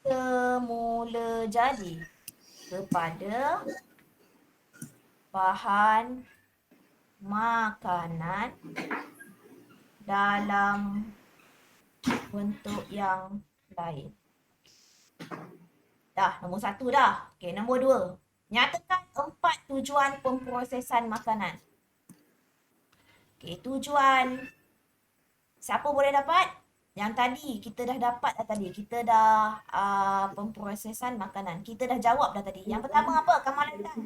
semula jadi kepada bahan makanan dalam bentuk yang lain. Dah, nombor 1 dah. Okey, nombor 2. Nyatakan 4 tujuan pemprosesan makanan. Okey, tujuan. Siapa boleh dapat? Yang tadi, kita dah dapat dah tadi. Kita dah pemprosesan makanan. Kita dah jawab dah tadi. Yang pertama apa? Kamalan. Tahan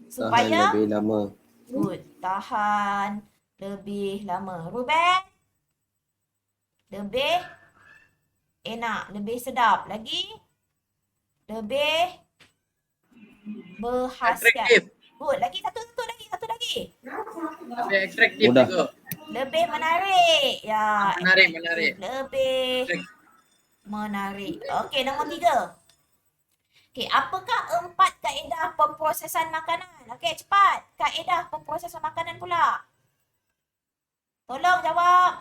Supaya lebih lama. good. Tahan lebih lama. Ruben? Lebih enak. Lebih sedap. Lagi? Lebih berkhasiat. Atraktif. Good. Lagi satu lagi. Lebih atraktif Mudah. cikgu. Lebih menarik. Ya. Menarik. Lebih menarik. Okey, nombor 3. Okey, apakah 4 kaedah pemprosesan makanan? Okey, cepat. Kaedah pemprosesan makanan pula. Tolong jawab.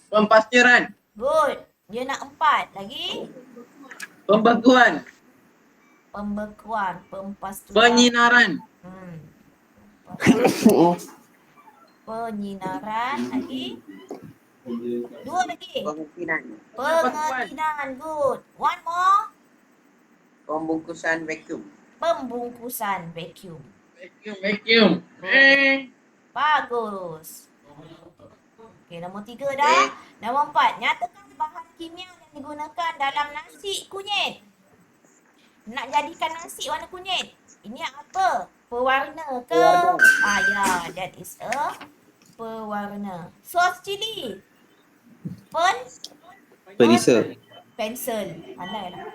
Pemastiran. Good. Dia nak 4. Lagi? Pembekuan. Pembekuan. Pempastuan. Penyinaran. Penyinaran. Lagi? 2 lagi. Pemungkinan. Pengetinan. Good. One more. Pembungkusan vacuum. Pembungkusan vacuum. Vacuum. Bagus. Okey, nombor 3 dah. Nombor 4. Nyatakan bahan kimia yang digunakan dalam nasi kunyit. Nak jadikan nasi warna kunyit. Ini apa? Pewarna ke? Ya, that is a pewarna. Sos cili. Perisa. Pensel. Pandai lah.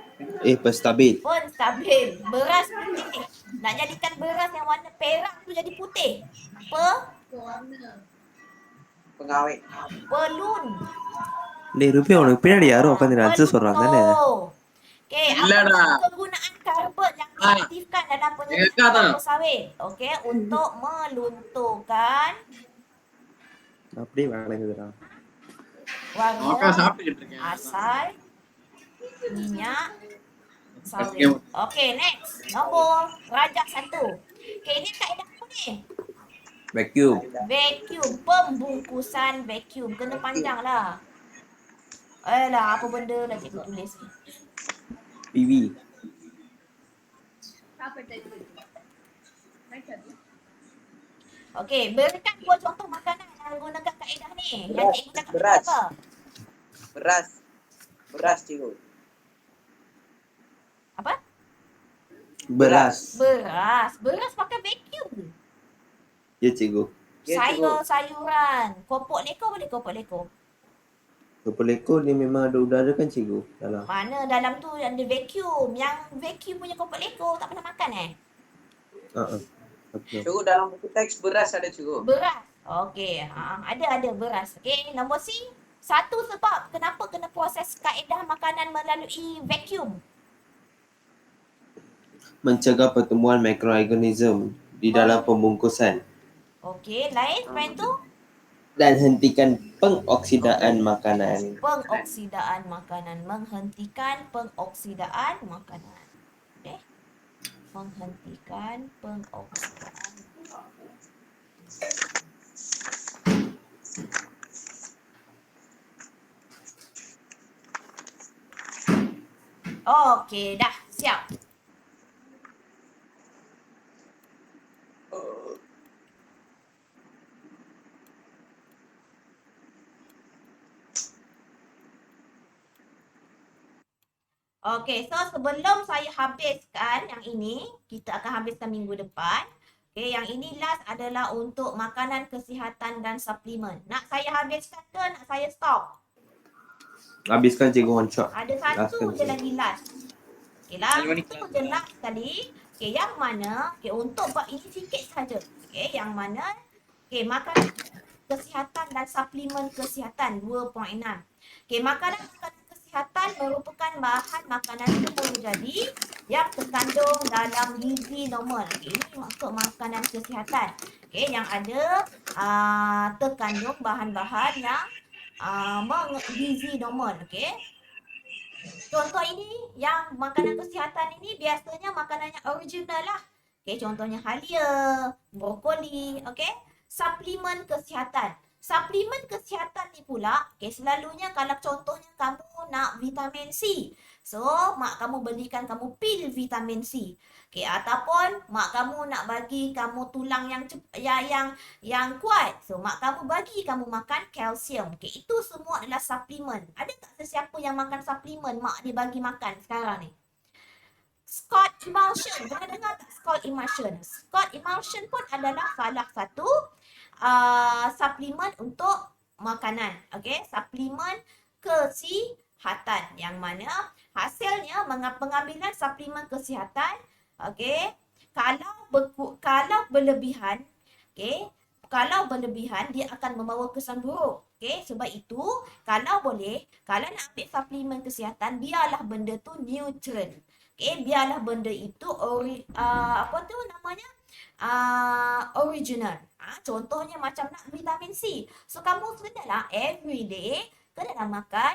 Penstabil. Pun stabil. Beras putih. Nak jadikan beras yang warna perak tu jadi putih. Pengawet. Pelun. Ruby உனக்கு பின்னாடி யாரோ உட்காந்து ஆன்சர் சொல்றாங்க தானே? Okey, Ilada. apa kegunaan karbon yang diaktifkan dalam penyelidikan Ilada. kelapa sawit? Okey, untuk melunturkan அப்படியே வணங்குதுடா. warna Maka சாப்பிட்டுக்கிட்டு இருக்கேன். asal minyak sawit. Okey. Okey, next. Nombor rajak 1. Okey, ini kaedah apa ni? Vacuum. Vacuum. Pembungkusan vacuum. Kena panjang lah. Alah, apa benda lah cikgu tulis ni. PV. Okey, berikan 2 contoh makanan yang menggunakan kaedah ni. Yang cikgu cakap Beras. apa? Beras cikgu. Apa? Beras. Beras pakai vacuum ke? Ya cikgu. Ya, cikgu. Sayur-sayuran. Kopok leko boleh kopok leko? Kepala ekor dia memang ada udara kan cikgu dalam. Mana dalam tu ada vacuum. Yang vacuum punya kopok leko tak pernah makan Betul. Cikgu dalam buku teks beras ada cikgu. Beras. Okey, ada beras. Okey, nombor C. 1 sebab kenapa kena proses kaedah makanan melalui vacuum. Mencegah pertumbuhan mikroorganism di dalam pembungkusan Okey, lain selain tu? dan hentikan pengoksidaan makanan. Pengoksidaan makanan. Menghentikan pengoksidaan makanan. Okey. Menghentikan pengoksidaan. Okey, dah. Siap. Okey, so sebelum saya habiskan yang ini, kita akan habiskan minggu depan. Okey, yang ini last adalah untuk makanan kesihatan dan suplemen. Nak saya habiskan ke nak saya stop? Habiskan cikgu one shot. Ada satu Last je kan, lagi last. Okey lah, Yang mana itu je last sekali. Okey, yang mana? Okey, untuk buat ini sikit saja. Okey, yang mana? Okey, makanan kesihatan dan suplemen kesihatan 2.6. Okey, makanan kesihatan merupakan bahan makanan umum jadi yang terkandung dalam gizi normal. Okey, ini maksud makanan kesihatan. Okey, yang ada terkandung bahan-bahan yang gizi normal. Okey. Contoh ini yang makanan kesihatan ini biasanya makanan yang original lah. Okey, contohnya halia, brokoli, okey. Suplemen kesihatan. Suplemen kesihatan ni pula, okey, selalunya kalau contohnya kamu nak vitamin C. So, mak kamu belikan kamu pil vitamin C. Okey, ataupun mak kamu nak bagi kamu tulang yang kuat. So, mak kamu bagi kamu makan kalsium. Okey, itu semua adalah suplemen. Ada tak sesiapa yang makan suplemen mak dia bagi makan sekarang ni? Scott emulsion. Pernah dengar tak Scott emulsion? Scott emulsion pun adalah salah satu suplemen untuk makanan. Okey, suplemen kesihatan yang mana hasilnya pengambilan suplemen kesihatan, okey, kalau berlebihan, okey, kalau berlebihan dia akan membawa kesan buruk. Okey, sebab itu kalau boleh, kalau nak ambil suplemen kesihatan, biarlah benda tu neutral. Okey, biarlah benda itu original. Contohnya macam nak vitamin C. So kamu kenalah every day kenalah makan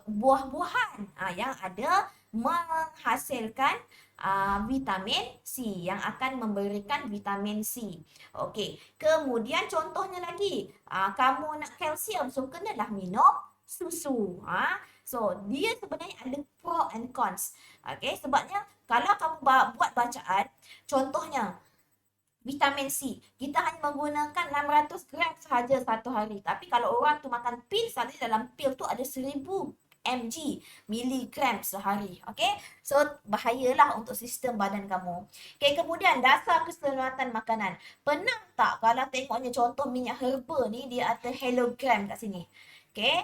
buah-buahan yang ada menghasilkan vitamin C, yang akan memberikan vitamin C. Okey, kemudian contohnya lagi, kamu nak kalsium, so kenalah minum susu. So dia sebenarnya ada pro and cons. Okey, sebabnya kalau kamu buat bacaan, contohnya vitamin C, kita hanya menggunakan 600 gram sahaja satu hari. Tapi kalau orang tu makan pil, selalu dalam pil tu ada 1000 mg, miligram sehari. Okey, so bahayalah untuk sistem badan kamu. Okey, kemudian dasar keselamatan makanan. Pernah tak kalau tengoknya contoh minyak herba ni, dia ada halogram kat sini. Okey,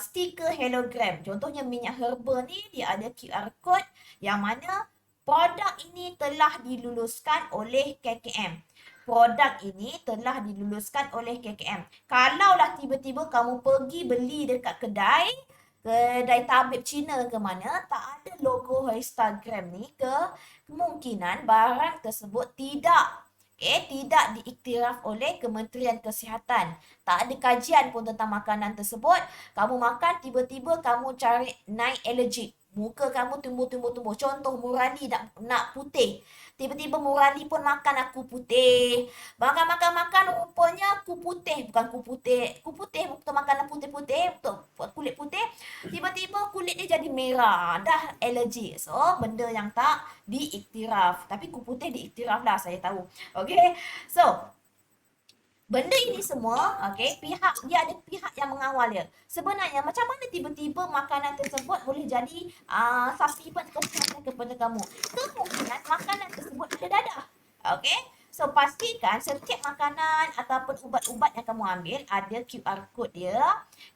stiker halogram. Contohnya minyak herba ni dia ada QR code yang mana produk ini telah diluluskan oleh KKM. Produk ini telah diluluskan oleh KKM. Kalaulah tiba-tiba kamu pergi beli dekat kedai tabib Cina ke mana, tak ada logo Instagram ni, kemungkinan barang tersebut tidak diiktiraf oleh Kementerian Kesihatan. Tak ada kajian pun tentang makanan tersebut. Kamu makan, tiba-tiba kamu cari naik allergic. Muka kamu tumbuh. Contoh Murali nak putih. Tiba-tiba Murali pun makan aku putih. Makan, rupanya aku putih. Bukan aku putih. Aku putih untuk makanan putih-putih. Untuk kulit putih. Tiba-tiba kulit dia jadi merah. Dah allergi. So, benda yang tak diiktiraf. Tapi kulit putih diiktiraf lah, saya tahu. Okay. So, benda ini semua, okey, dia ada pihak yang mengawal dia. Sebenarnya macam mana tiba-tiba makanan tersebut boleh jadi suplemen kesihatan kepada kamu? Kemungkinan makanan tersebut ada dadah. Okey? So pastikan setiap makanan ataupun ubat-ubat yang kamu ambil ada QR code dia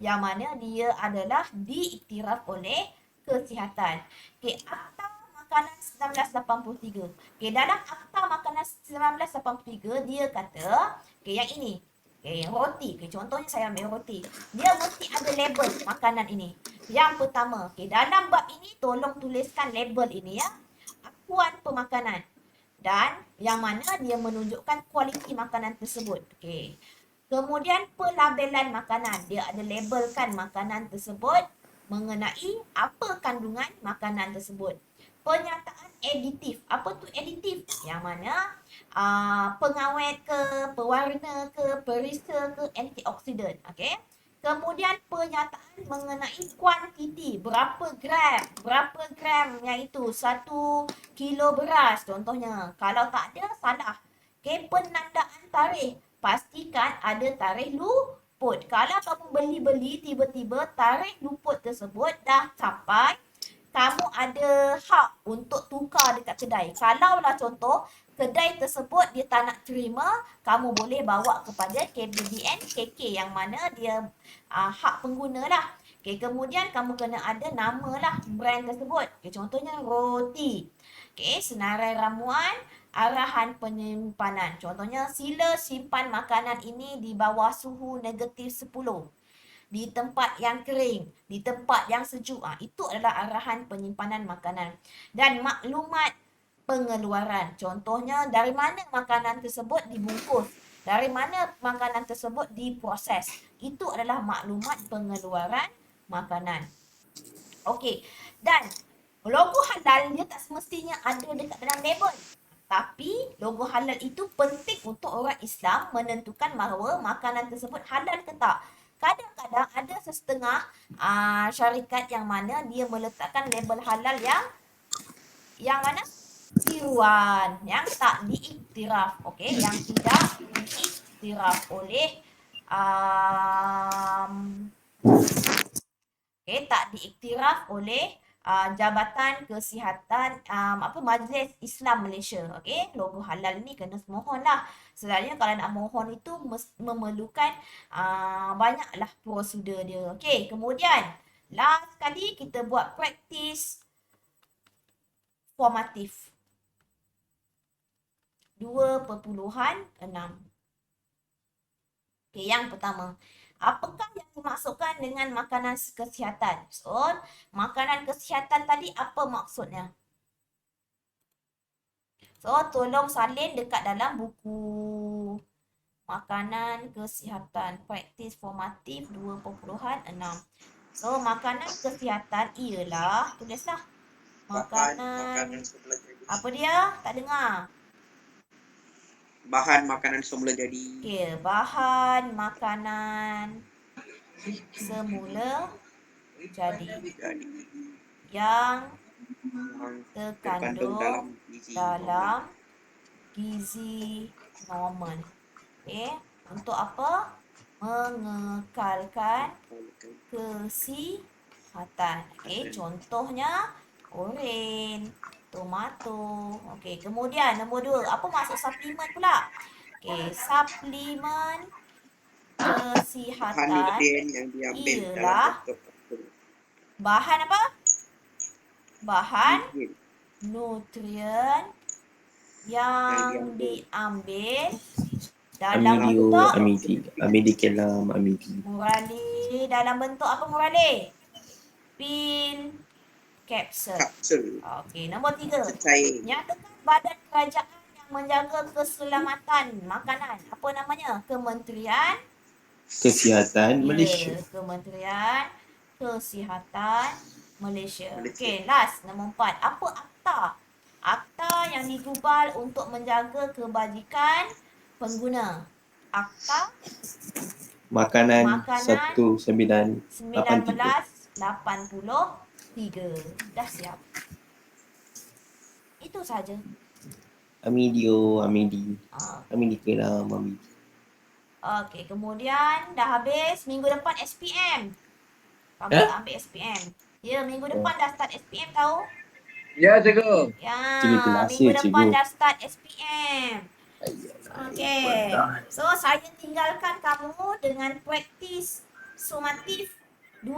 yang mana dia adalah diiktiraf oleh kesihatan. Okey, Akta Makanan 1983. Okey, dalam Akta Makanan 1983 dia kata, okey, yang ini. Okey, roti. Okey, contohnya saya ambil roti. Dia mesti ada label makanan ini. Yang pertama, okey, dalam bab ini tolong tuliskan label ini ya. Akuan pemakanan. Dan yang mana dia menunjukkan kualiti makanan tersebut. Okey. Kemudian pelabelan makanan. Dia ada labelkan makanan tersebut mengenai apa kandungan makanan tersebut. Penyataan aditif. Apa tu aditif? Yang mana pengawet ke, pewarna ke, perisa ke, antioksidan. Okey. Kemudian penyataan mengenai kuantiti. Berapa gram yang itu. 1 kilo beras contohnya. Kalau tak ada, salah. Okey, penandaan tarikh. Pastikan ada tarikh luput. Kalau kamu beli-beli, tiba-tiba tarikh luput tersebut dah capai, kamu ada hak untuk tukar dekat kedai. Kalaulah contoh, kedai tersebut dia tak nak terima, kamu boleh bawa kepada KBBN KK yang mana dia hak pengguna lah. Okay, kemudian kamu kena ada nama lah brand tersebut. Okay, contohnya roti. Okay, senarai ramuan, arahan penyimpanan. Contohnya sila simpan makanan ini di bawah suhu negatif 10. Di tempat yang kering, di tempat yang sejuk. Itu adalah arahan penyimpanan makanan. Dan maklumat pengeluaran. Contohnya dari mana makanan tersebut dibungkus. Dari mana makanan tersebut diproses. Itu adalah maklumat pengeluaran makanan. Okey. Dan logo halal dia tak semestinya ada dekat dalam label. Tapi logo halal itu penting untuk orang Islam menentukan bahawa makanan tersebut halal ke tak. Kadang-kadang ada sesetengah syarikat yang mana dia meletakkan label halal yang mana tiruan, yang tak diiktiraf, okey, yang tidak diiktiraf oleh tak diiktiraf oleh Jabatan Kesihatan Majlis Islam Malaysia. Okey, logo halal ni kena mohonlah. Sebenarnya kalau nak mohon itu memerlukan banyaklah prosedur dia. Okey, kemudian last kali kita buat praktis formatif 2.6. Okey, yang pertama, apakah yang dimaksudkan dengan makanan kesihatan? So, makanan kesihatan tadi apa maksudnya? So, tolong salin dekat dalam buku makanan kesihatan praktis formatif 2.6. So, makanan kesihatan ialah, tulislah, makanan apa dia? Tak dengar. Bahan makanan semula jadi. Okey, bahan makanan semula jadi yang terkandung dalam gizi normal. Okey, untuk apa? Mengekalkan kesihatan. Okey, contohnya oren, tomato. Okey, kemudian nombor 2, apa maksud suplemen pula? Okey, suplemen kesihatan yang diambil ialah bahan apa? Bahan nutrien yang diambil dalam Amidio, bentuk amidikelam, murali. Dalam bentuk apa murali? Pil, kapsul. Okey, nombor 3. cair. Nyatakan badan kerajaan yang menjaga keselamatan makanan. Apa namanya? Kementerian Kesihatan Malaysia. Kementerian Kesihatan Malaysia. Okey, last nombor 4. Apa akta? Akta yang digubal untuk menjaga kebajikan pengguna. Akta Makanan Makanan 1983. 1983. Dah siap. Itu saja. Amidikelam, Okey, kemudian dah habis. Minggu depan SPM. Kamu tak ambil SPM. Ya, minggu depan dah start SPM tahu? Ya, cikgu. Ya, Cikgu kelas minggu ya, depan cikgu. dah start SPM. Okey. So, saya tinggalkan kamu dengan praktis sumatif 2.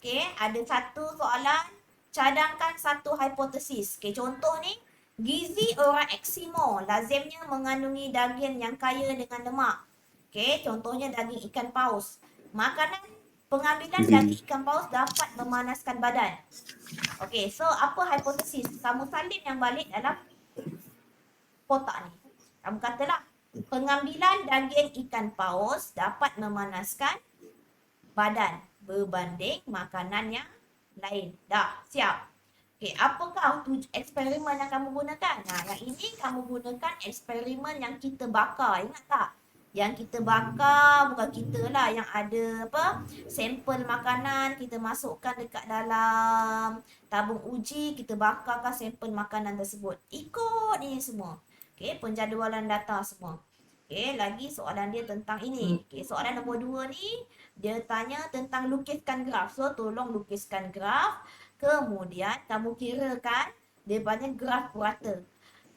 Okey, ada satu soalan. Cadangkan satu hipotesis. Okey, contoh ni. Gizi orang Eskimo lazimnya mengandungi daging yang kaya dengan lemak. Okey, contohnya daging ikan paus. Makanan pengambilan daging ikan paus dapat memanaskan badan. Okey, so apa hipotesis? Kamu salin yang balik dalam kotak ni. Kamu katalah, pengambilan daging ikan paus dapat memanaskan badan berbanding makanan yang lain. Dah, siap. Okey, apakah eksperimen yang kamu gunakan? Nah, yang ini kamu gunakan eksperimen yang kita bakar. Ingat tak? Yang kita bakar, bukan kita lah, yang ada apa? Sampel makanan kita masukkan dekat dalam tabung uji, kita bakarkan sampel makanan tersebut. Ikut ini semua. Okey, penjadualan data semua. Okey, lagi soalan dia tentang ini. Okey, soalan nombor 2 ni dia tanya tentang lukiskan graf. So, tolong lukiskan graf. Kemudian kamu kirakan dia banyak graf purata.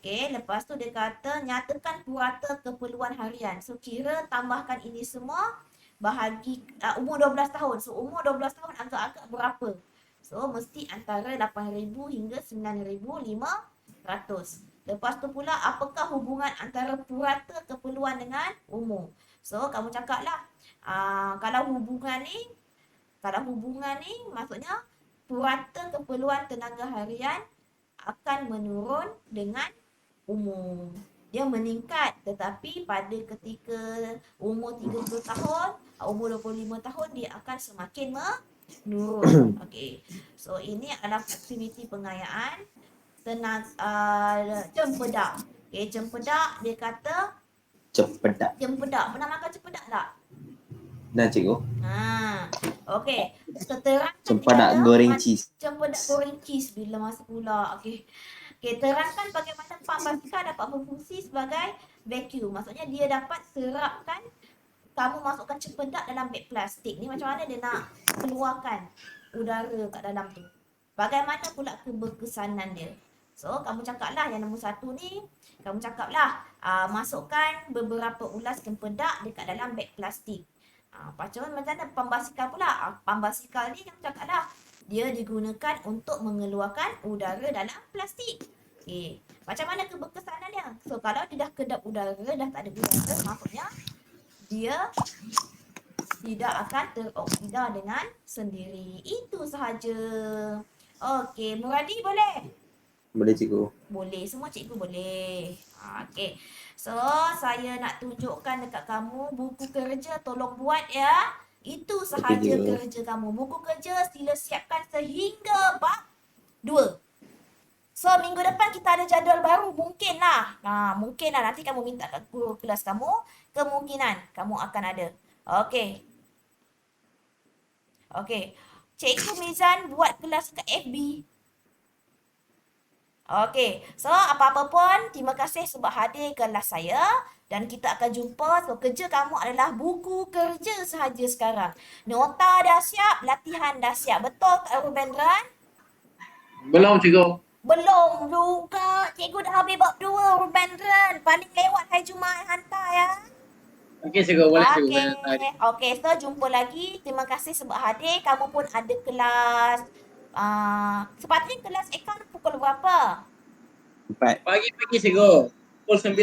Okey, lepas tu dia kata nyatakan purata keperluan harian. So, kira tambahkan ini semua bahagi umur 12 tahun. So, umur 12 tahun agak-agak berapa? So, mesti antara 8,000 hingga 9,500. Lepas tu pula, apakah hubungan antara purata keperluan dengan umur? So, kamu cakaplah, kalau hubungan ni maksudnya purata keperluan tenaga harian akan menurun dengan umur. Dia meningkat, tetapi pada ketika umur 30 tahun, umur 25 tahun, dia akan semakin menurun. Okey. So, ini adalah aktiviti pengayaan tenaga cempedak. Okay, cempedak dia kata Cepedak. cempedak. Pernah makan cempedak tak? Nah cikgu. Ha. Okey. So, terangkan Cempedak dia ada goreng cheese. cempedak goreng cheese bila masa pula. Okey. Okey, terangkan bagaimana pump basikal dapat berfungsi sebagai vacuum. Maksudnya dia dapat serapkan kamu masukkan cempedak dalam beg plastik ni, macam mana dia nak keluarkan udara kat dalam tu. Bagaimana pula keberkesanan dia. So, kamu cakaplah yang nombor 1 ni, kamu cakaplah masukkan beberapa ulas cempedak dekat dalam beg plastik. Macam mana pump basikal pula? Pump basikal ni kamu cakaplah dia digunakan untuk mengeluarkan udara dalam plastik. Okay. Macam mana keberkesanan dia? So, kalau dia dah kedap udara, dah tak ada udara, maksudnya dia tidak akan teroksida dengan sendiri. Itu sahaja. Okey, Muradi boleh? Boleh cikgu. Boleh, semua cikgu boleh. Okey. So, saya nak tunjukkan dekat kamu buku kerja, tolong buat ya. Itu sahaja cikgu. kerja kamu. Buku kerja sila siapkan sehingga bab 2. So, minggu depan kita ada jadual baru. Mungkinlah. Mungkinlah nanti kamu minta kat guru kelas kamu. Kemungkinan kamu akan ada. Okey. Okey. Cikgu Mizan buat kelas kat FB. Okey. So, apa-apa pun, terima kasih sebab hadir kelas saya. Dan kita akan jumpa. So, kerja kamu adalah buku kerja sahaja sekarang. Nota dah siap, latihan dah siap. Betul tak, Rubendran? Belum cikgu. Belum juga. Cikgu dah habis bab 2, Rubendran. Paling lewat hari Jumaat hantar ya. Okey cikgu, boleh cikgu. Okey. Boleh. Okey, so jumpa lagi. Terima kasih sebab hadir. Kamu pun ada kelas. Sepatutnya kelas akaun pukul berapa? 4. Pagi-pagi cikgu. Pukul 9.